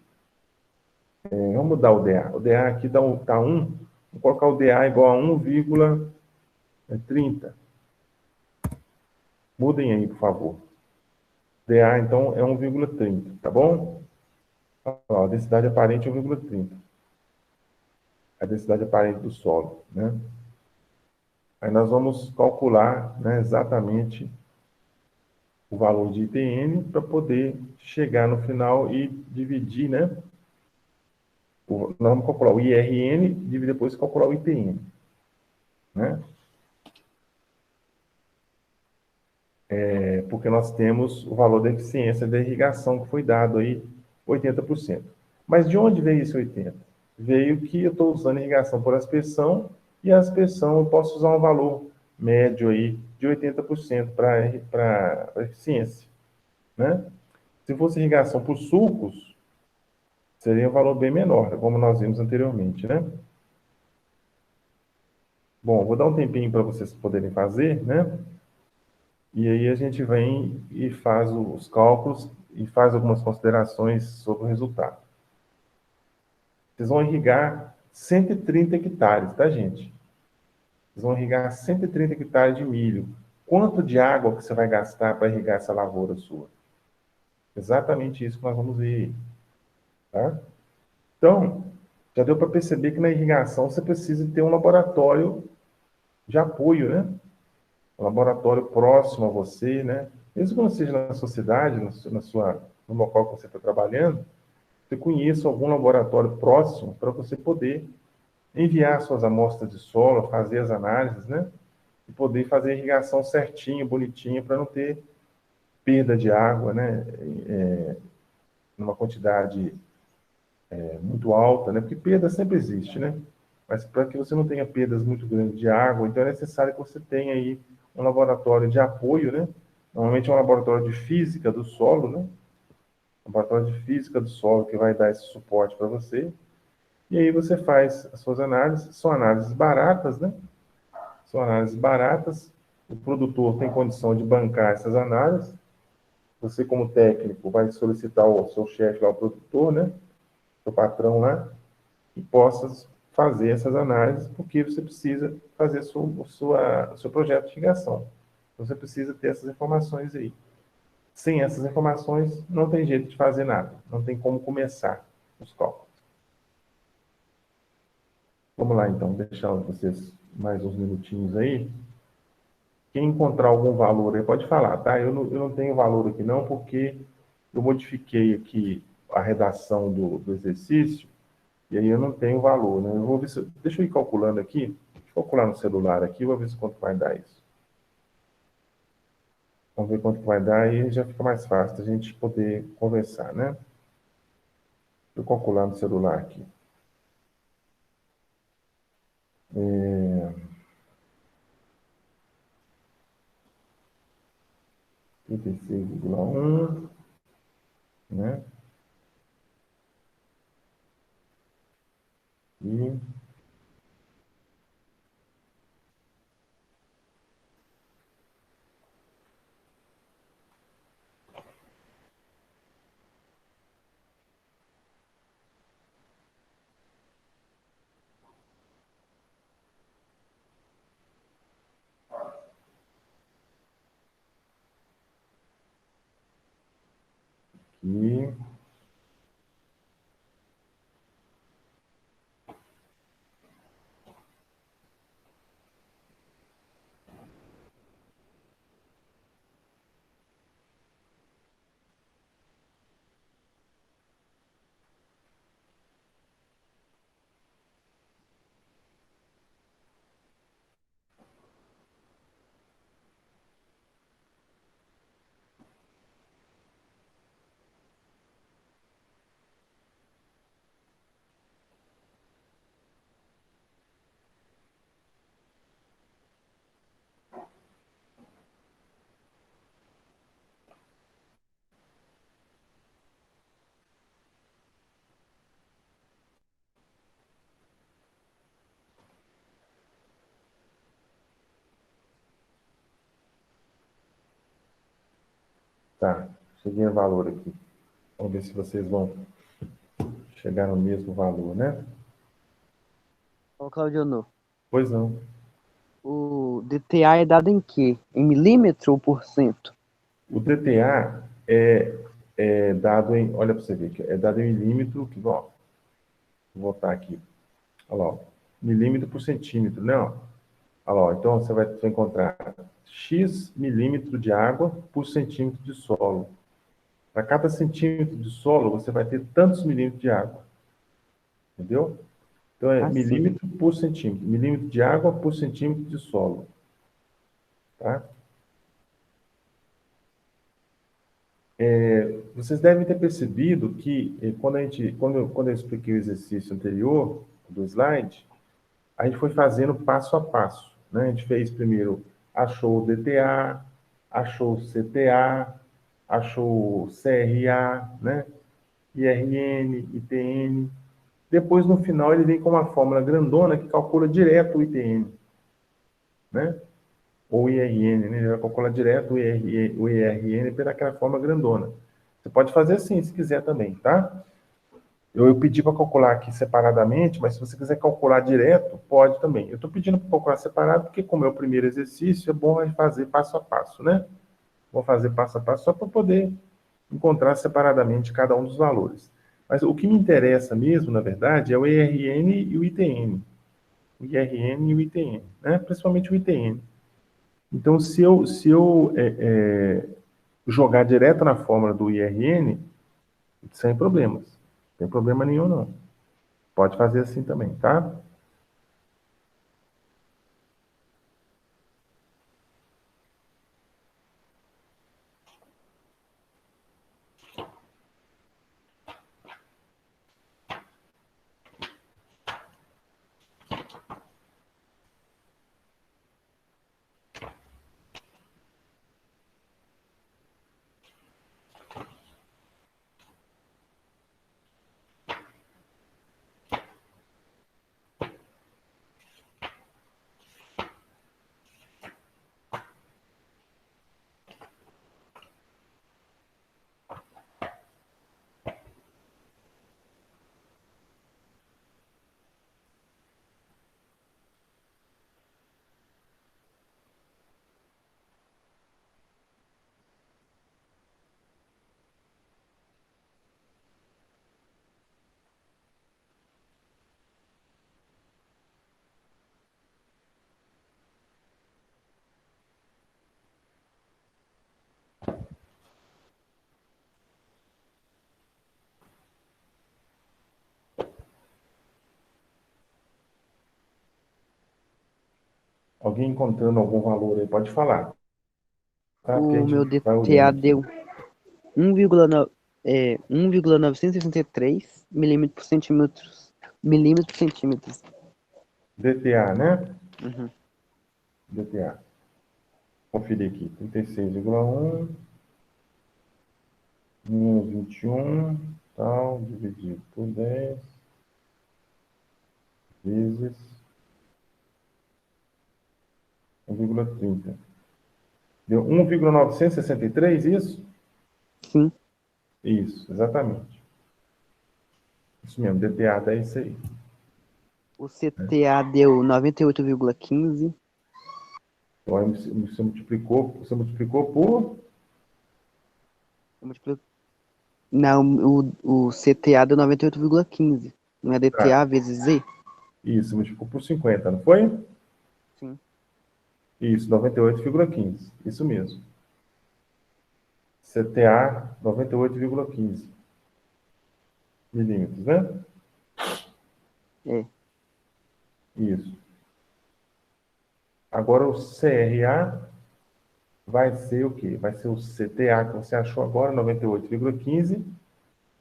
Vamos mudar o DA. O DA aqui tá 1. Vou colocar o DA igual a 1,30. Mudem aí, por favor. DA, então, é 1,30, tá bom? Ó, a densidade aparente é 1,30. A densidade aparente do solo, né? Aí nós vamos calcular, né, exatamente o valor de ITN para poder chegar no final e dividir, né? Nós vamos calcular o IRN e depois calcular o ITN, né? Porque nós temos o valor da eficiência da irrigação que foi dado aí, 80%. Mas de onde veio esse 80%? Veio que eu estou usando irrigação por aspersão, e a aspersão eu posso usar um valor médio aí de 80% para eficiência, né? Se fosse irrigação por sulcos, seria um valor bem menor, como nós vimos anteriormente, né? Bom, vou dar um tempinho para vocês poderem fazer, né? E aí a gente vem e faz os cálculos e faz algumas considerações sobre o resultado. Vocês vão irrigar 130 hectares, tá, gente? Vocês vão irrigar 130 hectares de milho. Quanto de água que você vai gastar para irrigar essa lavoura sua? Exatamente isso que nós vamos ver aí, tá? Então, já deu para perceber que na irrigação você precisa ter um laboratório de apoio, né? Um laboratório próximo a você, né? Mesmo que não seja na sua cidade, no local que você está trabalhando, você conheça algum laboratório próximo para você poder enviar suas amostras de solo, fazer as análises, né? E poder fazer a irrigação certinho, bonitinha, para não ter perda de água, né? Numa quantidade muito alta, né? Porque perda sempre existe, né? Mas para que você não tenha perdas muito grandes de água, então é necessário que você tenha aí um laboratório de apoio, né? Normalmente é um laboratório de física do solo, né? Laboratório de física do solo que vai dar esse suporte para você. E aí você faz as suas análises, são análises baratas, né? São análises baratas, o produtor tem condição de bancar essas análises, você como técnico vai solicitar ao seu chefe lá, o produtor, né? Seu patrão lá, e possa fazer essas análises, porque você precisa fazer o seu projeto de irrigação. Você precisa ter essas informações aí. Sem essas informações, não tem jeito de fazer nada. Não tem como começar os cálculos. Vamos lá, então. Deixar vocês mais uns minutinhos aí. Quem encontrar algum valor aí, pode falar, tá? Eu não tenho valor aqui não, porque eu modifiquei aqui a redação do exercício, e aí eu não tenho valor, né? Eu vou ver se, deixa eu ir calculando aqui. Deixa eu calcular no celular aqui, vou ver se quanto vai dar isso. Vamos ver quanto vai dar e já fica mais fácil a gente poder conversar, né? Deixa eu calcular no celular aqui. 36,1, né? E E tá, cheguei no valor aqui. Vamos ver se vocês vão chegar no mesmo valor, né? Ô, Claudionor, Pois não. o DTA é dado em quê? Em milímetro ou por cento? O DTA é dado em, olha para você ver, é dado em milímetro, que, ó, vou botar aqui, olha lá, ó, milímetro por centímetro, né? Ó. Olha lá, ó, então você vai encontrar X milímetro de água por centímetro de solo. Para cada centímetro de solo, você vai ter tantos milímetros de água. Entendeu? Então, é Assim. milímetro por centímetro. Milímetro de água por centímetro de solo. Tá? Vocês devem ter percebido que, quando eu expliquei o exercício anterior, do slide, a gente foi fazendo passo a passo. Né? A gente fez primeiro, achou o DTA, achou o CTA, achou o CRA, né? IRN, ITN. Depois, no final, ele vem com uma fórmula grandona que calcula direto o ITN, né? Ou o IRN, né? Ele vai calcular direto o IRN pelaquela fórmula grandona. Você pode fazer assim, se quiser também, tá? Eu pedi para calcular aqui separadamente, mas se você quiser calcular direto, pode também. Eu estou pedindo para calcular separado, porque como é o primeiro exercício, é bom fazer passo a passo, né? Vou fazer passo a passo só para poder encontrar separadamente cada um dos valores. Mas o que me interessa mesmo, na verdade, é o IRN e o ITN. O IRN e o ITN, né? Principalmente o ITN. Então, se eu jogar direto na fórmula do IRN, sem problemas. Não tem problema nenhum, não. Pode fazer assim também, tá? Alguém encontrando algum valor aí, pode falar. Tá? Porque a O gente meu vai olhando DTA aqui. deu 1,963 milímetros por centímetros. Milímetros por centímetros. DTA, né? Uhum. DTA. Conferir aqui. 36,1 menos 21, tal, dividido por 10, vezes 1,30. Deu 1,963, isso? Sim. Isso, exatamente. Isso mesmo, DTA é isso aí. O CTA deu 98,15. Então, aí você multiplicou por Eu multiplico Não, o CTA deu 98,15. Não é DTA vezes Z? Isso, multiplicou por 50, não foi? Sim. Isso, 98,15. Isso mesmo. CTA 98,15 milímetros, né? É. Isso. Agora o CRA vai ser o quê? Vai ser o CTA que você achou agora, 98,15,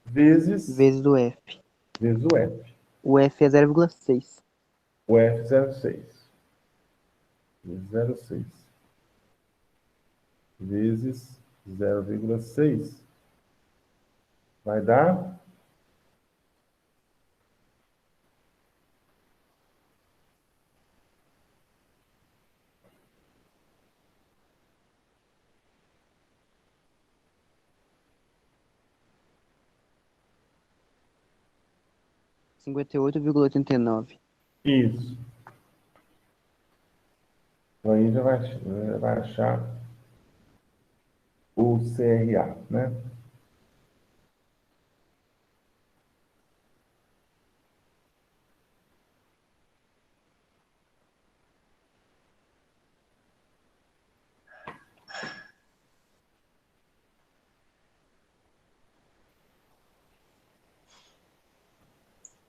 vezes Vezes o F. o F. O F é 0,6. O F 0,6. 0,6 vezes 0,6 vai dar 58,89. isso. Então aí já vai achar o CRA, né?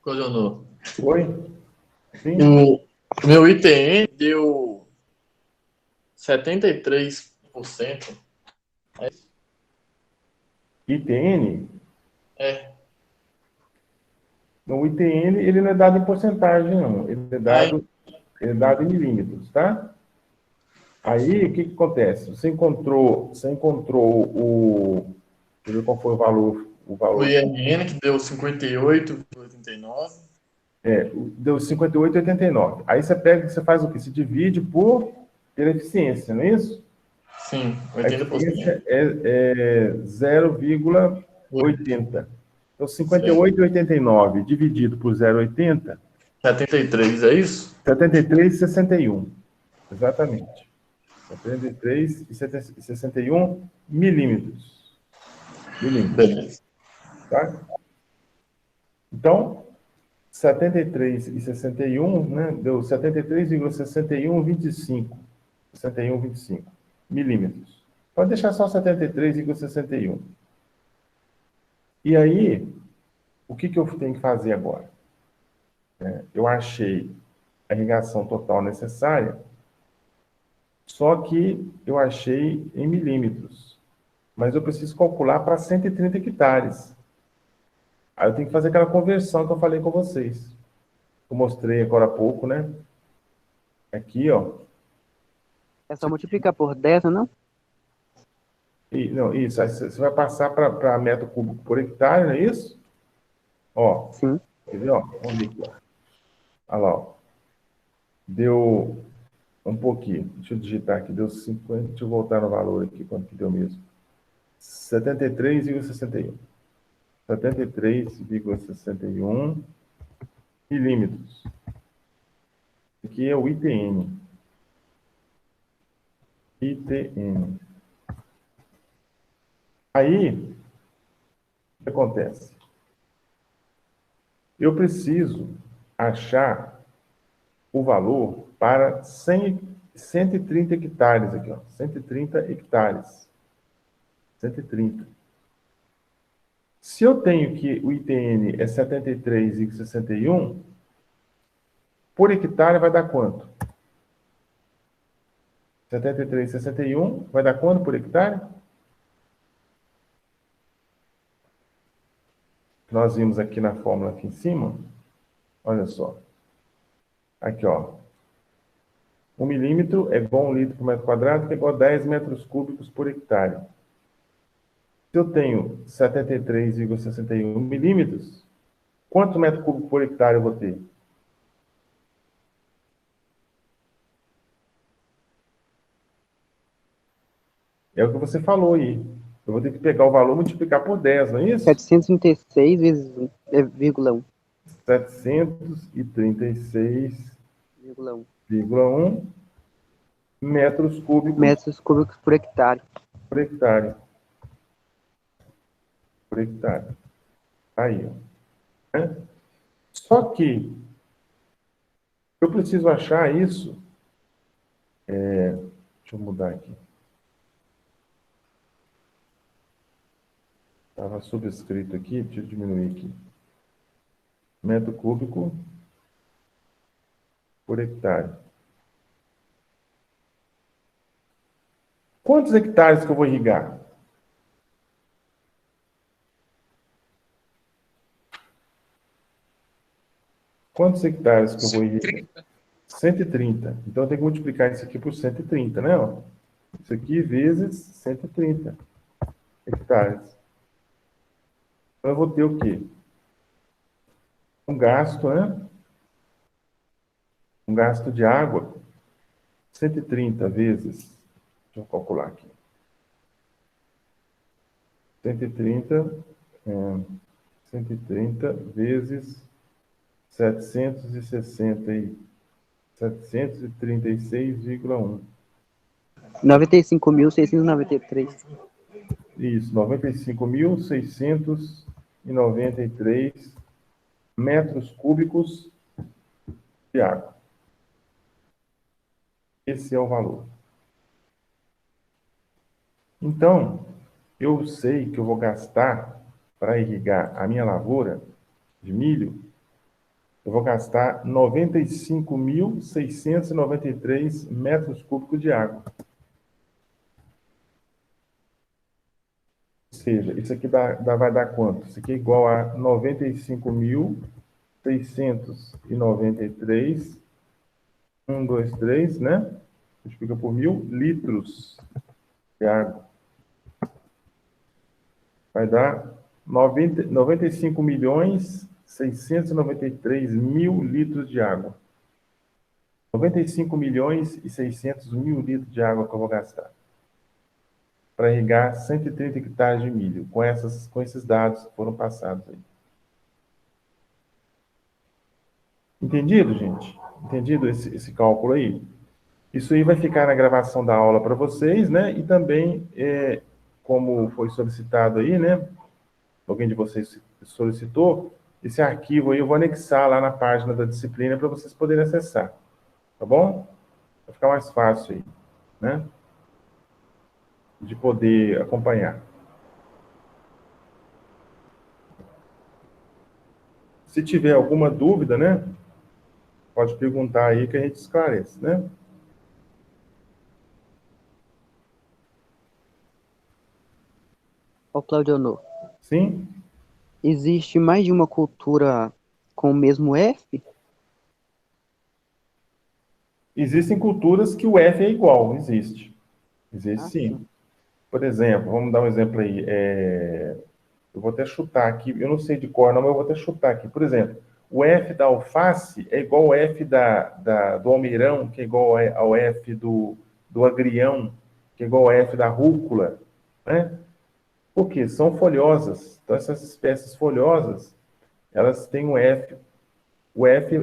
Coronel. Oi? Sim? O meu ITN deu 73%. É isso? ITN? É. No ITN, ele não é dado em porcentagem, não. Ele Aí, é dado em milímetros, tá? Aí, o que que acontece? Você encontrou o... Deixa eu ver qual foi o valor. O o valor IRN, que deu 58,89. deu 58,89. Aí você pega, você faz o quê? Se divide pela eficiência, não é isso? Sim, A 80%. eficiência é 0,80. Então, Sim. 58,89 dividido por 0,80, 73, é isso? 73,61. Exatamente. 73,61 milímetros. Beleza. Tá? Então, 73,61, né? Deu 73,6125. 61,25 milímetros. Pode deixar só 73,61. E aí, o que que eu tenho que fazer agora? Eu achei a irrigação total necessária, só que eu achei em milímetros. Mas eu preciso calcular para 130 hectares. Aí eu tenho que fazer aquela conversão que eu falei com vocês. Eu mostrei agora há pouco, né? Aqui, ó. É só multiplicar por 10, não? Não, isso. Aí você vai passar para metro cúbico por hectare, não é isso? Ó, Sim. quer ver, ó? Vamos ver aqui, ó. Olha lá, ó. Deu um pouquinho. Deixa eu digitar aqui. Deu 50. Deixa eu voltar no valor aqui. Quanto que deu mesmo? 73,61. 73,61 milímetros. Aqui é o ITN. ITN. Aí, o que acontece? Eu preciso achar o valor para 130 hectares aqui, ó. 130 hectares. 130. Se eu tenho que o ITN é 73,61, por hectare vai dar quanto? 73,61 vai dar quanto por hectare? Nós vimos aqui na fórmula aqui em cima. Olha só. Aqui, ó. 1 milímetro é igual a 1 litro por metro quadrado, que é igual a 10 metros cúbicos por hectare. Se eu tenho 73,61 milímetros, quanto metro cúbico por hectare eu vou ter? É o que você falou aí. Eu vou ter que pegar o valor e multiplicar por 10, não é isso? 736 vezes 1,1. 736,1 1,1 metros cúbicos metros cúbicos por hectare. por hectare. por hectare. Aí, ó. Né? Só que eu preciso achar isso. Deixa eu mudar aqui. Estava subscrito aqui, deixa eu diminuir aqui. Metro cúbico por hectare. Quantos hectares que eu vou irrigar? Quantos hectares que eu vou irrigar? 130. 130. Então eu tenho que multiplicar isso aqui por 130, né? Ó? Isso aqui vezes 130 hectares. Então eu vou ter o quê? Um gasto, né? Um gasto de água, 130 vezes, deixa eu calcular aqui. 130, 130 vezes 736,1. 95.693. Isso, 95.693 metros cúbicos de água. Esse é o valor. Então, eu sei que eu vou gastar para irrigar a minha lavoura de milho, eu vou gastar 95.693 metros cúbicos de água. Ou seja, isso aqui vai dar quanto? Isso aqui é igual a 95.693, 2, 3, né? Multiplica por 1.000 litros de água. Vai dar 95.693.000 litros de água. 95.600.000 litros de água que eu vou gastar para irrigar 130 hectares de milho, com esses dados que foram passados aí. Entendido, gente? Entendido esse cálculo aí? Isso aí vai ficar na gravação da aula para vocês, né? E também, como foi solicitado aí, né? Alguém de vocês solicitou, esse arquivo aí eu vou anexar lá na página da disciplina para vocês poderem acessar. Tá bom? Vai ficar mais fácil aí, né? De poder acompanhar. Se tiver alguma dúvida, né? Pode perguntar aí que a gente esclarece, né? Ô, Claudionor, Sim? existe mais de uma cultura com o mesmo F? Existem culturas que o F é igual, existe. Existe sim. Por exemplo, vamos dar um exemplo aí. Eu vou até chutar aqui, eu não sei de cor não, mas eu vou até chutar aqui. Por exemplo, o F da alface é igual ao F do almeirão, que é igual ao F do agrião, que é igual ao F da rúcula, né? Por quê? São folhosas. Então, essas espécies folhosas, elas têm um F. O F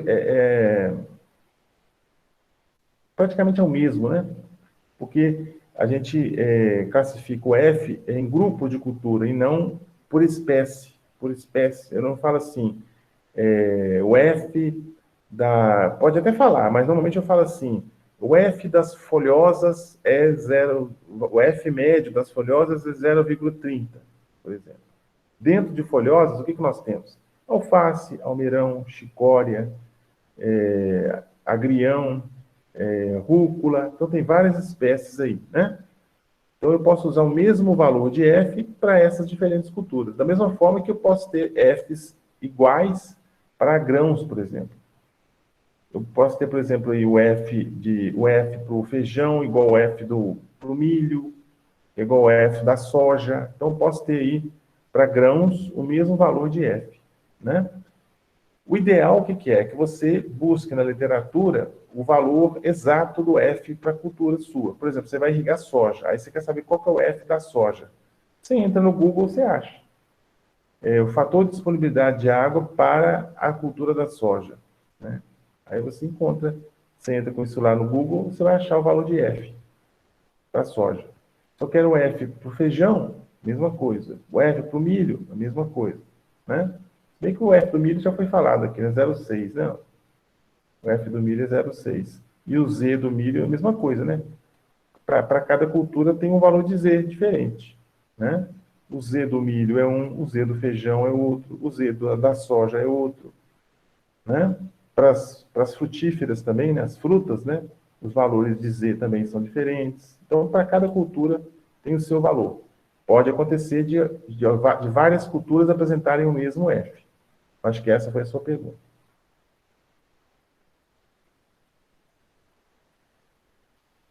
praticamente é o mesmo, né? Porque a gente classifica o F em grupo de cultura e não por espécie. Por espécie. Eu não falo assim, o F da... Pode até falar, mas normalmente eu falo assim, o F das folhosas é 0... O F médio das folhosas é 0,30, por exemplo. Dentro de folhosas, o que nós temos? Alface, almeirão, chicória, agrião, rúcula. Então, tem várias espécies aí, né? Então, eu posso usar o mesmo valor de F para essas diferentes culturas. Da mesma forma que eu posso ter Fs iguais para grãos, por exemplo. Eu posso ter, por exemplo, aí o F para o feijão igual ao F para o milho, igual ao F da soja. Então, eu posso ter aí, para grãos, o mesmo valor de F, né? O ideal, o que é? Que você busque na literatura o valor exato do F para a cultura sua. Por exemplo, você vai irrigar soja, aí você quer saber qual que é o F da soja. Você entra no Google, você acha. O fator de disponibilidade de água para a cultura da soja, né? Aí você encontra, você entra com isso lá no Google, você vai achar o valor de F para a soja. Se eu quero o F para o feijão, mesma coisa. O F para o milho, a mesma coisa, né? Bem que o F do milho já foi falado aqui, né? 0,6, né? O F do milho é 0,6. E o Z do milho é a mesma coisa, né? Para cada cultura tem um valor de Z diferente, né? O Z do milho é um, o Z do feijão é outro, o Z da soja é outro, né? Para as frutíferas também, né? As frutas, né? Os valores de Z também são diferentes. Então, para cada cultura tem o seu valor. Pode acontecer de várias culturas apresentarem o mesmo F. Acho que essa foi a sua pergunta.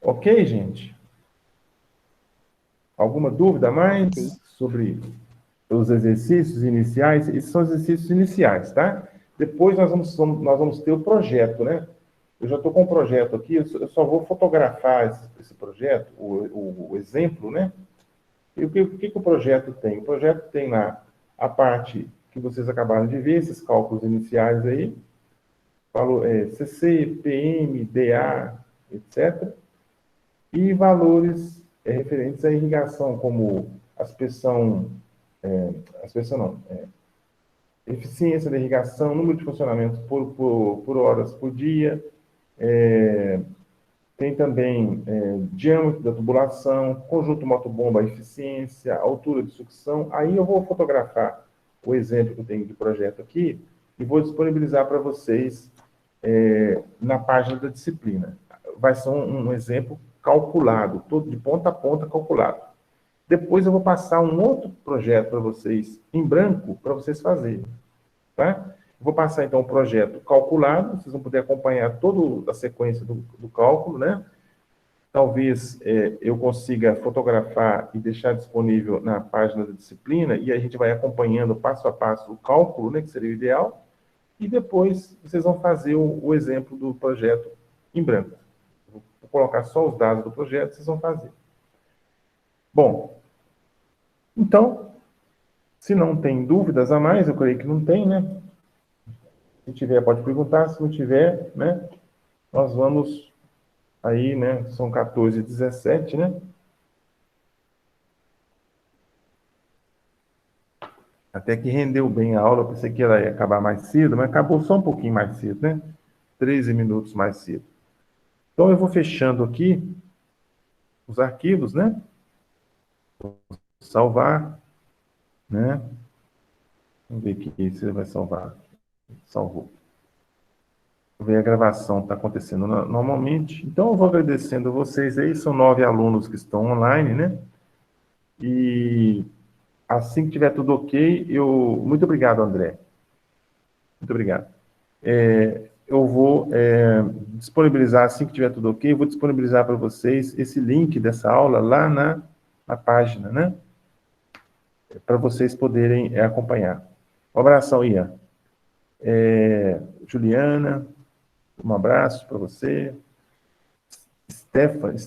Ok, gente? Alguma dúvida a mais sobre os exercícios iniciais? Esses são os exercícios iniciais, tá? Depois nós vamos ter o projeto, né? Eu já estou com o projeto aqui, eu só vou fotografar esse projeto, o exemplo, né? E o que o projeto tem? O projeto tem lá a parte que vocês acabaram de ver, esses cálculos iniciais aí, CC, PM, DA, etc. E valores referentes à irrigação, como eficiência da irrigação, número de funcionamentos por horas por dia, tem também diâmetro da tubulação, conjunto motobomba, eficiência, altura de sucção. Aí eu vou fotografar o exemplo que eu tenho de projeto aqui e vou disponibilizar para vocês na página da disciplina. Vai ser um exemplo calculado, todo de ponta a ponta calculado. Depois eu vou passar um outro projeto para vocês, em branco, para vocês fazerem. Tá? Vou passar, então, o projeto calculado, vocês vão poder acompanhar toda a sequência do cálculo, né? Talvez eu consiga fotografar e deixar disponível na página da disciplina, e a gente vai acompanhando passo a passo o cálculo, né, que seria o ideal, e depois vocês vão fazer o exemplo do projeto em branco. Vou colocar só os dados do projeto, vocês vão fazer. Bom, então, se não tem dúvidas a mais, eu creio que não tem, né? Se tiver, pode perguntar. Se não tiver, né? Nós vamos aí, né? São 14h17, né? Até que rendeu bem a aula. Eu pensei que ela ia acabar mais cedo, mas acabou só um pouquinho mais cedo, né? 13 minutos mais cedo. Então, eu vou fechando aqui os arquivos, né? Vou salvar, né? Vamos ver aqui se ele vai salvar. Salvou. Ver a gravação está acontecendo normalmente. Então, eu vou agradecendo a vocês aí. São 9 alunos que estão online, né? E assim que tiver tudo ok, Muito obrigado, André. Muito obrigado. Eu vou disponibilizar, assim que tiver tudo ok, eu vou disponibilizar para vocês esse link dessa aula lá na página, né? Para vocês poderem acompanhar. Um abração, Ian. Juliana, um abraço para você. Stephanie,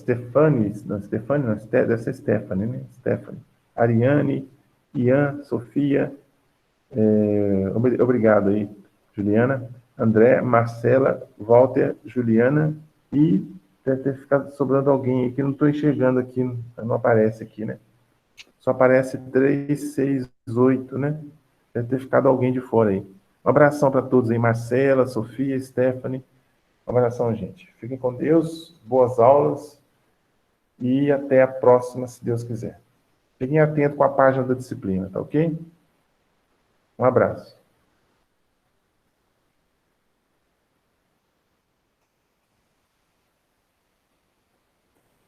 deve ser Stephanie, né? Stephanie. Ariane, Ian, Sofia, obrigado aí, Juliana, André, Marcela, Walter, Juliana, e deve ter ficado sobrando alguém aqui, não estou enxergando aqui, não aparece aqui, né? Só aparece 368, né? Deve ter ficado alguém de fora aí. Um abração para todos aí, Marcela, Sofia, Stephanie. Um abração, gente. Fiquem com Deus, boas aulas e até a próxima, se Deus quiser. Fiquem atentos com a página da disciplina, tá ok? Um abraço.